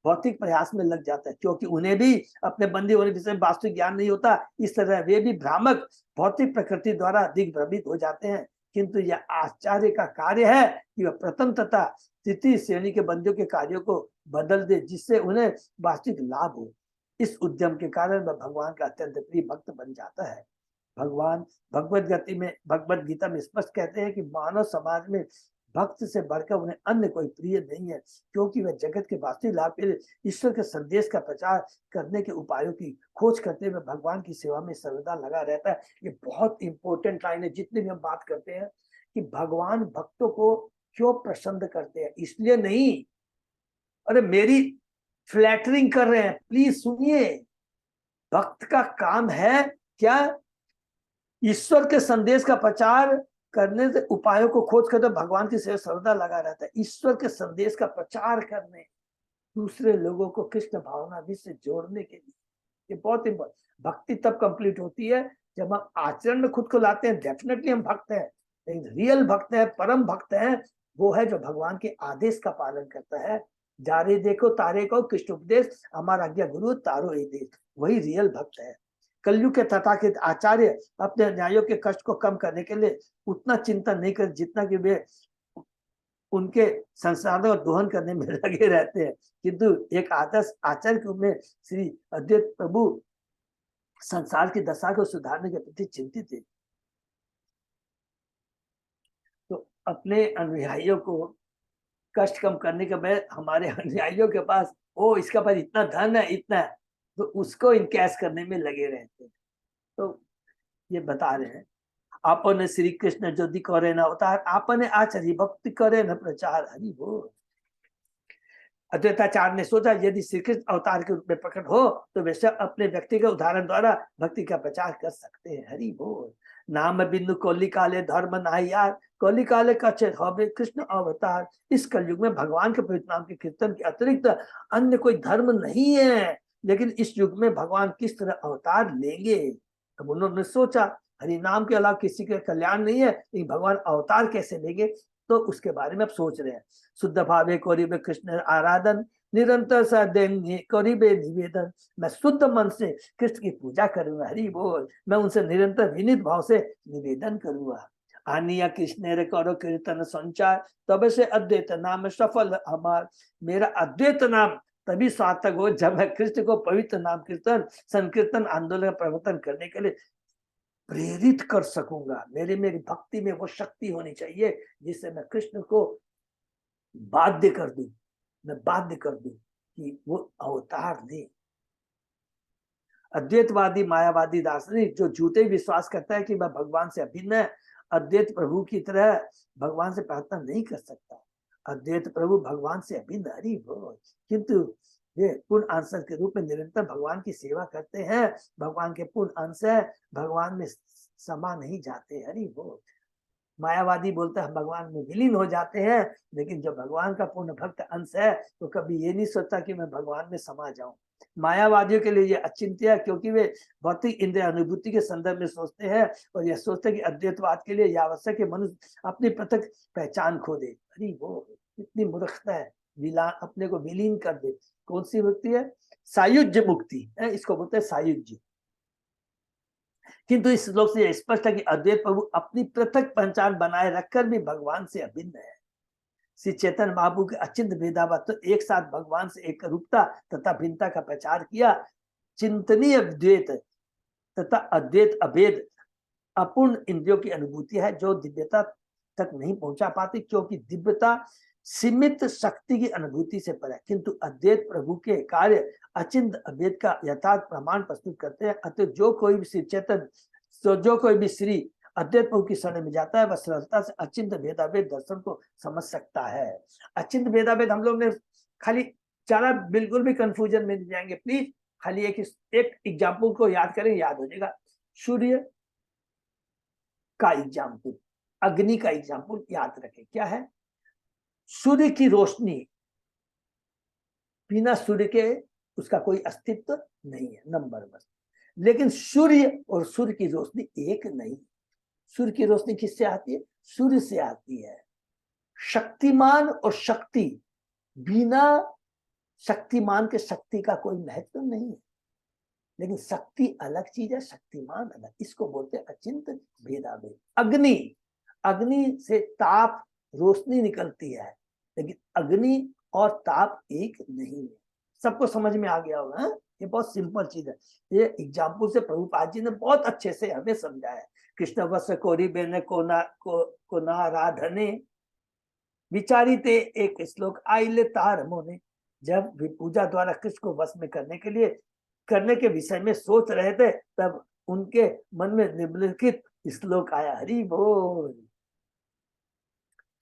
भौतिक प्रयास में लग जाता है, क्योंकि उन्हें भी अपने बंदी होने विषय में वास्तविक ज्ञान नहीं होता। इस तरह वे भी भ्रामक भौतिक प्रकृति द्वारा दिग्भ्रमित हो जाते हैं। किंतु यह आचार्य का कार्य है कि वह प्रथम तथा तृतीय श्रेणी के बंदियों के कार्यों को बदल दे, जिससे उन्हें वास्तविक लाभ हो। इस उद्यम के कारण वह भगवान का अत्यंत प्रिय भक्त बन जाता है। भगवान भगवत गीता में स्पष्ट कहते हैं कि मानव समाज में भक्त से बढ़कर उन्हें अन्य कोई प्रिय नहीं है, क्योंकि वह जगत के वास्तविक लाभ के लिए ईश्वर के संदेश का प्रचार करने के उपायों की खोज करते हुए भगवान की सेवा में सर्वदा लगा रहता है। ये बहुत इंपॉर्टेंट लाइन है। जितने भी हम बात करते हैं कि भगवान भक्तों को क्यों पसंद करते हैं, इसलिए नहीं, अरे मेरी फ्लैटरिंग कर रहे हैं, प्लीज सुनिए। भक्त का काम है क्या? ईश्वर के संदेश का प्रचार करने से उपायों को खोज कर भगवान की सेवा सर्वदा लगा रहता है। ईश्वर के संदेश का प्रचार करने, दूसरे लोगों को कृष्ण भावना भी से जोड़ने के लिए, ये बहुत इंपॉर्टेंट। भक्ति तब कंप्लीट होती है जब हम आचरण में खुद को लाते हैं। डेफिनेटली हम भक्त हैं, लेकिन रियल भक्त है, परम भक्त है, वो है जो भगवान के आदेश का पालन करता है। जारे देखो तारे को कृष्ण उपदेश, हमारा आज्ञा गुरु तारो ए देश, वही रियल भक्त है। कलयुग के तथाकथित आचार्य अपने अन्यायों के कष्ट को कम करने के लिए उतना चिंता नहीं कर जितना कि वे उनके संसाधनों को दोहन करने में लगे रहते हैं। किंतु एक आदर्श आचार्य के रूप में श्री अद्वैत प्रभु संसार की दशा को सुधारने के प्रति चिंतित थे। तो अपने अनुयायियों को कष्ट कम करने के बाद हमारे अनुयायियों के पास इसका पास इतना धन है, इतना है, तो उसको इनकैश करने में लगे रहते हैं। तो ये बता रहे हैं, आपने श्री कृष्ण ज्योति करे न अवतार, आपने आचार्य भक्ति करे न प्रचार। हरि बोल। अद्वैताचार्य ने सोचा यदि श्री कृष्ण अवतार के रूप में प्रकट हो तो वे सब अपने व्यक्तिगत उदाहरण द्वारा भक्ति का प्रचार कर सकते हैं। हरि बोल। नाम बिंदु कोली काले धर्म नाही यार, कोली काले कछे हबे कृष्ण अवतार। इस कलयुग में भगवान के पवित्र नाम के कीर्तन के अतिरिक्त अन्य कोई धर्म नहीं है, लेकिन इस युग में भगवान किस तरह अवतार लेंगे। अब उन्होंने सोचा हरि नाम के अलावा किसी का कल्याण नहीं है, लेकिन भगवान अवतार कैसे लेंगे, तो उसके बारे में अब सोच रहे हैं। शुद्ध भावे करिबे कृष्ण आराधन, निरंतर सदैन्य करिबे निवेदन। मैं शुद्ध मन से कृष्ण की पूजा करूंगा। हरि बोल। मैं उनसे निरंतर विनीत भाव से निवेदन करूंगा। आनिया कृष्ण रे करो कीर्तन संचार, तब से अद्वैत नाम सफल हमार। मेरा अद्वैत नाम तभी सार्थक हो जब मैं कृष्ण को पवित्र नाम कीर्तन संकीर्तन आंदोलन का प्रवर्तन करने के लिए प्रेरित कर सकूंगा। मेरी भक्ति में वो शक्ति होनी चाहिए जिससे मैं कृष्ण को बाध्य कर दूं, मैं बाध्य कर दूं कि वो अवतार ले। अद्वैतवादी मायावादी दार्शनिक जो झूठे विश्वास करता है कि वह भगवान से अभिन्न है, अद्वैत प्रभु की तरह भगवान से प्रार्थना नहीं कर सकता। अद्वैत प्रभु भगवान से अभिन्न। हरि बोल। किंतु वे पूर्ण अंश के रूप में निरंतर भगवान की सेवा करते हैं। भगवान के पूर्ण अंश है, भगवान में समा नहीं जाते। हरि बोल। मायावादी बोलता है भगवान में विलीन हो जाते हैं, लेकिन जो भगवान का पूर्ण भक्त अंश है तो कभी ये नहीं सोचता कि मैं भगवान में समा जाऊं। मायावादियों के लिए ये अचिंत्य है, क्योंकि वे भौतिक इंद्रिय अनुभूति के संदर्भ में सोचते हैं और यह सोचते हैं कि अद्वैतवाद के लिए यह आवश्यक है मनुष्य अपनी पृथक पहचान खो दे। अरे वो इतनी मूर्खता है, अपने को विलीन कर दे। कौन सी मुक्ति है? सायुज्य मुक्ति है, इसको बोलते हैं सायुज्य। किंतु इस श्लोक से स्पष्ट है कि अद्वैत प्रभु अपनी पृथक पहचान बनाए रखकर भी भगवान से अभिन्न है। श्री चैतन्य महाप्रभु के अचिंत भेदाभाव तो एक साथ भगवान से एक रूपता तथा भिन्नता का प्रचार किया। चिंतनीय द्वैत तथा अद्वैत अभेद अपूर्ण इंद्रियों की अनुभूति है जो दिव्यता तक नहीं पहुंचा पाती, क्योंकि दिव्यता सीमित शक्ति की अनुभूति से पर है। किंतु अद्वैत प्रभु के कार्य अचिंत अभेद का यथार्थ प्रमाण प्रस्तुत करते हैं। अतः जो कोई भी श्री चैतन्य जो कोई भी श्री अद्वैत प्रभु की शरण में जाता है वह सरलता से अचिंत भेदाभेद दर्शन को समझ सकता है। अचिंत भेदाभेद हम लोग ने खाली चला, बिल्कुल भी कंफ्यूजन में नहीं जाएंगे। प्लीज खाली एक एग्जाम्पल को याद करें, याद हो जाएगा। सूर्य का एग्जाम्पल, अग्नि का एग्जाम्पल याद रखें। क्या है? सूर्य की रोशनी, बिना सूर्य के उसका कोई अस्तित्व नहीं है, नंबर वन। लेकिन सूर्य और सूर्य की रोशनी एक नहीं। सूर्य की रोशनी किससे आती है? सूर्य से आती है। शक्तिमान और शक्ति बिना शक्तिमान के शक्ति का कोई महत्व नहीं है, लेकिन शक्ति अलग चीज है, शक्तिमान अलग। इसको बोलते हैं अचिंत भेदाभेद। अग्नि, अग्नि से ताप रोशनी निकलती है, लेकिन अग्नि और ताप एक नहीं है। सबको समझ में आ गया होगा? ये बहुत सिंपल चीज है। ये एग्जाम्पल से प्रभुपाद जी ने बहुत अच्छे से हमें समझाया। कृष्ण वत्स कोरी बेने को नाराधने विचारिते एक श्लोक आइले तार मोने। जब भी पूजा द्वारा कृष्ण को वश में करने के विषय में सोच रहे थे, तब उनके मन में निम्नलिखित श्लोक आया। हरि बोल।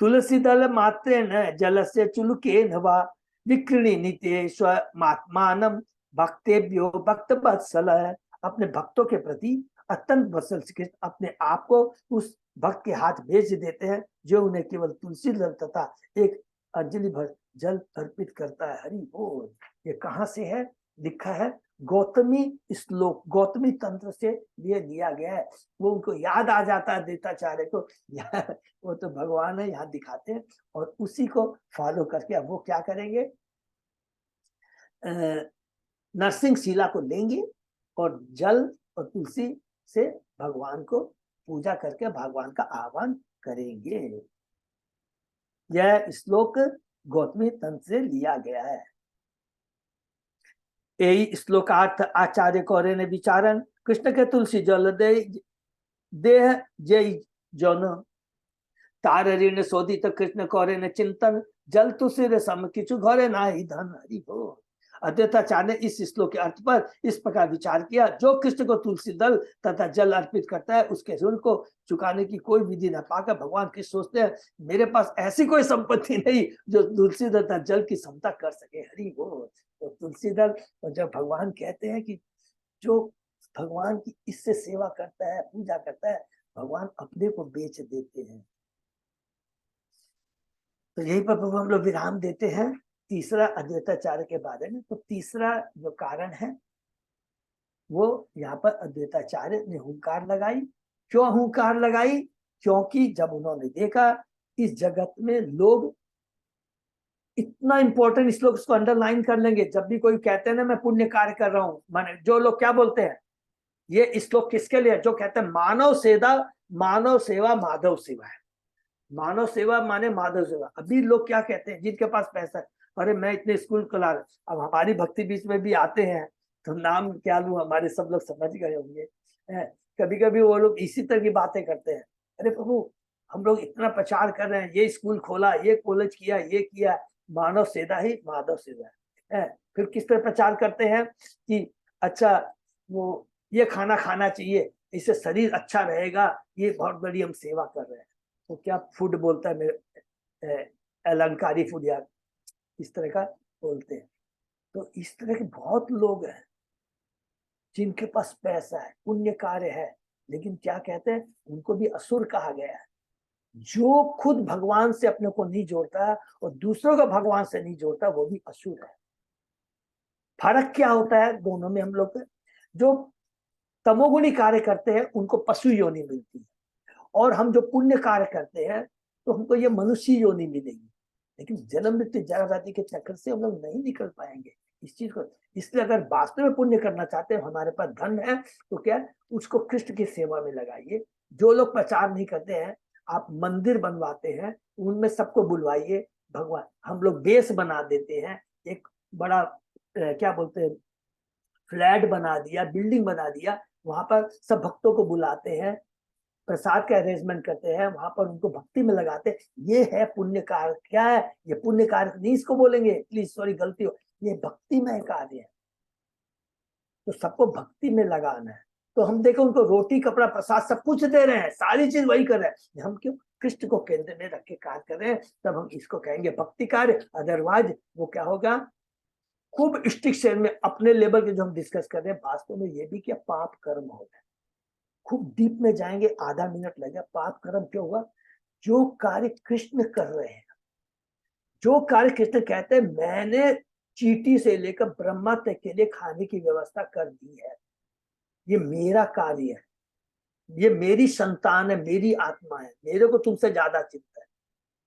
तुलसी दल मात्रेण जलस्य चुलुकेन वा विक्रीणी नित्य स्वमात्मानं भक्तेभ्यो भक्त वत्सल। अपने भक्तों के प्रति अत्यंत वत्सल श्री कृष्ण अपने आप को उस भक्त के हाथ भेज देते हैं जो उन्हें केवल तुलसी दल तथा एक अंजलि भर जल अर्पित करता है। हरि बोल। ये कहाँ से है? लिखा है गौतमी श्लोक, गौतमी तंत्र से ये लिया गया है। वो उनको याद आ जाता है देवताचार्य को, वो तो भगवान है, यहाँ दिखाते हैं और उसी को फॉलो करके अब वो क्या करेंगे, नरसिंह शिला को लेंगे और जल और तुलसी से भगवान को पूजा करके भगवान का आह्वान करेंगे। यह श्लोक गौतमी तंत्र से लिया गया है। यही श्लोकार्थ आचार्य कौरे ने विचारण कृष्ण के तुलसी जल देह जय जौन तार ऋण शोधित कृष्ण कौरे ने चिंतन जल तुलसी सम किचु घरे ना ही धन। हरि बोल। अद्वैताचार्य ने इस श्लोक के अर्थ पर इस प्रकार विचार किया, जो कृष्ण को तुलसी दल तथा जल अर्पित करता है उसके ऋण को चुकाने की कोई विधि न पाकर भगवान कृष्ण सोचते हैं मेरे पास ऐसी कोई संपत्ति नहीं जो तुलसी दल तथा जल की समता कर सके। हरि बोल। तो तुलसी दल, और जब भगवान कहते हैं कि जो भगवान की इससे सेवा करता है, पूजा करता है, भगवान अपने को बेच देते हैं। तो यहीं पर प्रभु हम लोग विराम देते हैं तीसरा अद्वैताचार्य के बारे में। तो तीसरा जो कारण है वो यहाँ पर अद्वैताचार्य ने हुंकार लगाई। क्यों हुंकार लगाई? क्योंकि जब उन्होंने देखा इस जगत में लोग इतना इंपॉर्टेंट श्लोक, उसको अंडरलाइन कर लेंगे, जब भी कोई कहते हैं ना मैं पुण्य कार्य कर रहा हूं, माने जो लोग क्या बोलते हैं ये श्लोक किसके लिए? जो कहते हैं मानव सेवा माधव सेवा है। मानव सेवा माने माधव सेवा। अभी लोग क्या कहते हैं जिनके पास पैसा है, अरे मैं इतने स्कूल खुला रहा। अब हमारी भक्ति बीच में भी आते हैं तो नाम क्या लूं, हमारे सब लोग समझ गए होंगे। कभी कभी वो लोग इसी तरह की बातें करते हैं, अरे प्रभु हम लोग इतना प्रचार कर रहे हैं, ये स्कूल खोला, ये कॉलेज किया, ये किया, मानव सेवा ही माधव सेवा है। फिर किस तरह प्रचार करते हैं कि अच्छा वो ये खाना खाना चाहिए, इससे शरीर अच्छा रहेगा, ये बहुत बड़ी हम सेवा कर रहे हैं। तो क्या फूड बोलता है मेरे अलंकारी फूड, यार इस तरह का बोलते हैं। तो इस तरह के बहुत लोग हैं जिनके पास पैसा है, पुण्य कार्य है, लेकिन क्या कहते हैं उनको भी असुर कहा गया है। जो खुद भगवान से अपने को नहीं जोड़ता और दूसरों को भगवान से नहीं जोड़ता वो भी असुर है। फर्क क्या होता है दोनों में? हम लोग जो तमोगुणी कार्य करते हैं उनको पशु योनि मिलती है, और हम जो पुण्य कार्य करते हैं तो हमको ये मनुष्य योनि मिलेगी। लेकिन जन्म मृत्यु जरा व्याधि के चक्कर से हम लोग नहीं निकल पाएंगे इस चीज को। इसलिए अगर वास्तव में पुण्य करना चाहते हैं, हमारे पास धन है, तो क्या उसको कृष्ण की सेवा में लगाइए। जो लोग प्रचार नहीं करते हैं, आप मंदिर बनवाते हैं, उनमें सबको बुलवाइए। भगवान हम लोग बेस बना देते हैं, एक बड़ा क्या बोलते हैं फ्लैट बना दिया, बिल्डिंग बना दिया, वहां पर सब भक्तों को बुलाते हैं, प्रसाद का अरेंजमेंट करते हैं, वहां पर उनको भक्ति में लगाते हैं। ये है पुण्य कार्य। क्या है ये पुण्य कार्य? नहीं इसको बोलेंगे प्लीज, सॉरी गलती हो, ये भक्तिमय कार्य है। तो सबको भक्ति में लगाना है। तो हम देखो उनको रोटी कपड़ा प्रसाद सब कुछ दे रहे हैं, सारी चीज वही कर रहे हैं, हम क्यों कृष्ण को केंद्र में रख के कार्य कर रहे हैं? तब हम इसको कहेंगे भक्ति कार्य। अदरवाइज वो क्या होगा, खूब स्टिक शेयर में अपने लेवल के जो हम डिस्कस कर रहे हैं, वास्तव में ये भी क्या पाप कर्म होगा। खूब डीप में जाएंगे, आधा मिनट लगेगा। पाप कर्म क्यों हुआ? जो कार्य कृष्ण कर रहे हैं, जो कार्य कृष्ण कहते हैं मैंने चींटी से लेकर ब्रह्मा तक के लिए खाने की व्यवस्था कर दी है, ये मेरा कार्य है, ये मेरी संतान है, मेरी आत्मा है, मेरे को तुमसे ज्यादा चिंता है।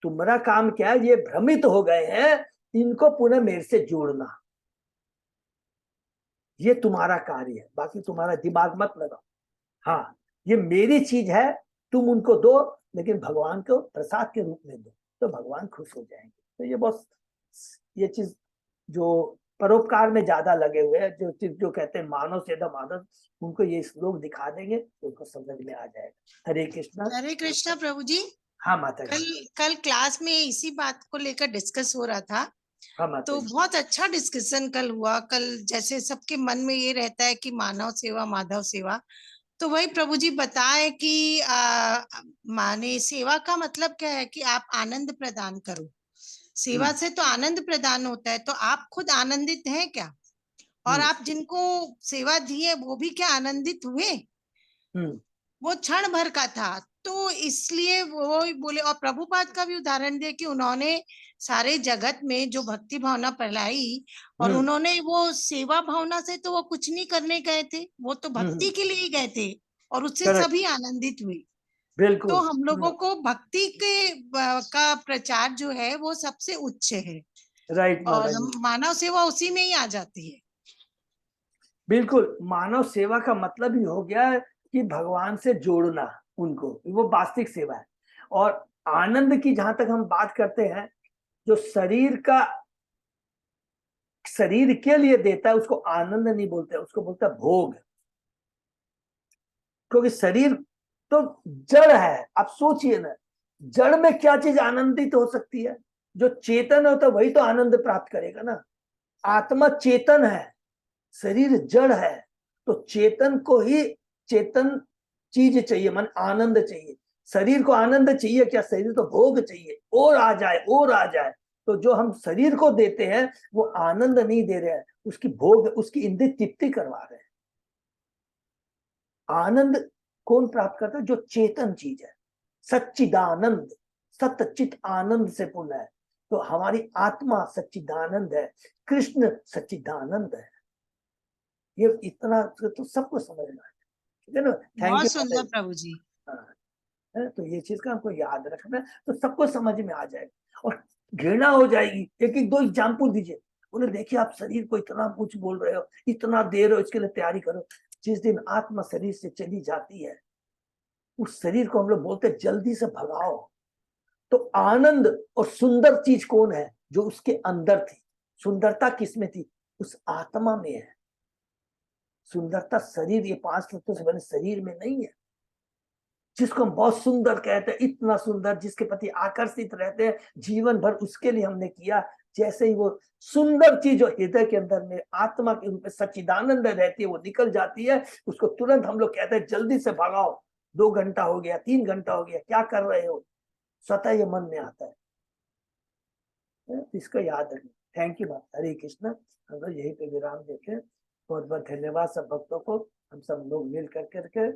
तुम्हारा काम क्या है? ये भ्रमित हो गए हैं इनको पुनः मेरे से जोड़ना, ये तुम्हारा कार्य है, बाकी तुम्हारा दिमाग मत लगाओ। हाँ, ये मेरी चीज है, तुम उनको दो, लेकिन भगवान को प्रसाद के रूप में दो, तो भगवान खुश हो जाएंगे। तो ये बहुत, ये चीज जो परोपकार में ज्यादा लगे हुए हैं, जो कहते हैं मानव सेवा माधव, उनको ये श्लोक दिखा देंगे तो उनको समझ में आ जाएगा। हरे कृष्णा। हरे कृष्णा प्रभु जी। हाँ माता कल जी। कल क्लास में इसी बात को लेकर डिस्कस हो रहा था, हाँ माता तो जी। बहुत अच्छा डिस्कशन कल हुआ। कल जैसे सबके मन में ये रहता है कि मानव सेवा माधव सेवा, तो वही प्रभु जी बताए कि माने सेवा का मतलब क्या है कि आप आनंद प्रदान करो। सेवा से तो आनंद प्रदान होता है, तो आप खुद आनंदित हैं क्या? और आप जिनको सेवा दी है वो भी क्या आनंदित हुए? वो क्षण भर का था, तो इसलिए वो बोले। और प्रभुपाद का भी उदाहरण दिया कि उन्होंने सारे जगत में जो भक्ति भावना फैलाई, और उन्होंने वो सेवा भावना से तो वो कुछ नहीं करने गए थे, वो तो भक्ति के लिए ही गए थे, और उससे सभी आनंदित हुए। बिल्कुल। तो हम लोगों को भक्ति के का प्रचार जो है वो सबसे उच्च है, राइट और माता जी। मानव सेवा उसी में ही आ जाती है। बिल्कुल, मानव सेवा का मतलब ही हो गया कि भगवान से जोड़ना उनको, वो वास्तविक सेवा है। और आनंद की जहां तक हम बात करते हैं, जो शरीर के लिए देता है उसको आनंद नहीं बोलते, उसको बोलता है भोग। क्योंकि शरीर तो जड़ है। आप सोचिए ना, जड़ में क्या चीज आनंदित हो सकती है? जो चेतन होता है वही तो आनंद प्राप्त करेगा ना। आत्मा चेतन है, शरीर जड़ है, तो चेतन को ही चेतन चीज चाहिए, मन आनंद चाहिए। शरीर को आनंद चाहिए क्या? शरीर तो भोग चाहिए, और आ जाए और आ जाए। तो जो हम शरीर को देते हैं वो आनंद नहीं दे रहे हैं, उसकी भोग, उसकी इंद्रिय तृप्ति करवा रहे हैं। आनंद कौन प्राप्त करता है? जो चेतन चीज है, सच्चिदानंद, सतचित आनंद से पूर्ण है। तो हमारी आत्मा सच्चिदानंद है, कृष्ण सच्चिदानंद है। ये इतना तो सबको समझना है, ठीक है ना? थैंक बहुत यू सुंदर प्रभु जी। तो ये चीज का हमको याद रखना है, तो सबको समझ में आ जाएगा और घृणा हो जाएगी। एक एक दो एग्जाम्पल दीजिए, बोले देखिए आप शरीर को इतना कुछ बोल रहे हो, इतना दे रहे हो, इसके लिए तैयारी करो। जिस दिन आत्मा शरीर से चली जाती है, उस शरीर को हम लोग बोलते हैं जल्दी से भगाओ। तो आनंद और सुंदर चीज कौन है? जो उसके अंदर थी। सुंदरता किसमें थी? उस आत्मा में है। सुंदरता शरीर, ये 5 तत्वों से बने शरीर में नहीं है। जिसको हम बहुत सुंदर कहते हैं, इतना सुंदर, जिसके प्रति आकर्षित रहते हैं जीवन भर, उसके लिए हमने किया। जैसे ही वो सुंदर चीज जो हृदय के अंदर में आत्मा के रूप में सच्चिदानंद रहती है, वो निकल जाती है, उसको तुरंत हम लोग कहते हैं जल्दी से भगाओ। 2 घंटा हो गया, 3 घंटा हो गया, क्या कर रहे हो? स्वतः ये मन में आता है। इसको याद रखना। थैंक यू माता। हरे कृष्णा। हम लोग यहीं पे विराम देते हैं। बहुत बहुत धन्यवाद सब भक्तों को। हम सब लोग मिल करके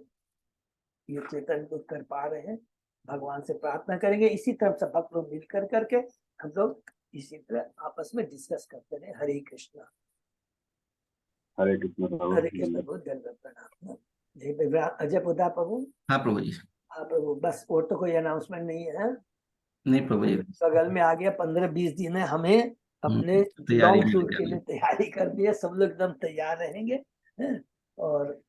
ये चेतन को कर पा रहे हैं। भगवान से प्रार्थना करेंगे इसी तरह सब भक्त लोग मिल करके हम लोग इसी तरह आपस में डिस्कस करते रहे। हरे कृष्णा। हरे कृष्ण प्रभु। हरे कृष्ण। बहुत धन्यवाद, प्रणाम। जय अजय बुधा प्रभु। हाँ प्रभु जी। हाँ प्रभु, बस और तो कोई अनाउंसमेंट नहीं है। नहीं प्रभु जी। बगल में आ गया, 15-20 दिन है, हमें अपने तैयारी लॉन्ग में टूर लग के जाएंगे। लिए तैयारी कर दी है। सब लोग एकदम तैयार रहेंगे, और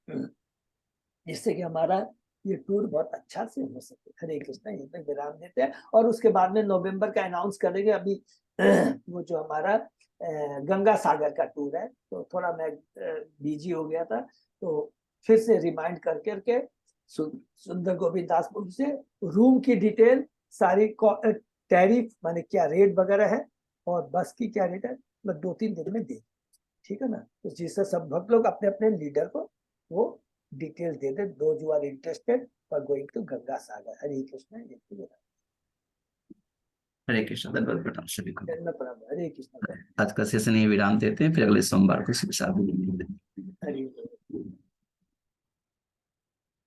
जिससे कि हमारा ये टूर बहुत अच्छा से हो सके। हरे कृष्णा। यहीं पे विराम देते हैं और उसके बाद में नवंबर का अनाउंस करेंगे। अभी वो जो हमारा गंगा सागर का टूर है, तो थोड़ा मैं बिजी हो गया था, तो फिर से रिमाइंड करके सुंदर गोविंद दासपुर से रूम की डिटेल सारी, टैरिफ माने क्या रेट वगैरह है, और बस की क्या रेट है, मैं 2-3 दिन में दे, ठीक है ना? तो जिससे सब भक्त लोग अपने अपने लीडर को वो डिटेल दे दे, those who are interested for going to Ganga Sagar. Hare Krishna. Hare Krishna. धन्यवाद प्रणाम सभी को। हरे कृष्ण। आज का सेशन ये विराम देते हैं, फिर अगले सोमवार को सुबह 7 बजे मिलेंगे।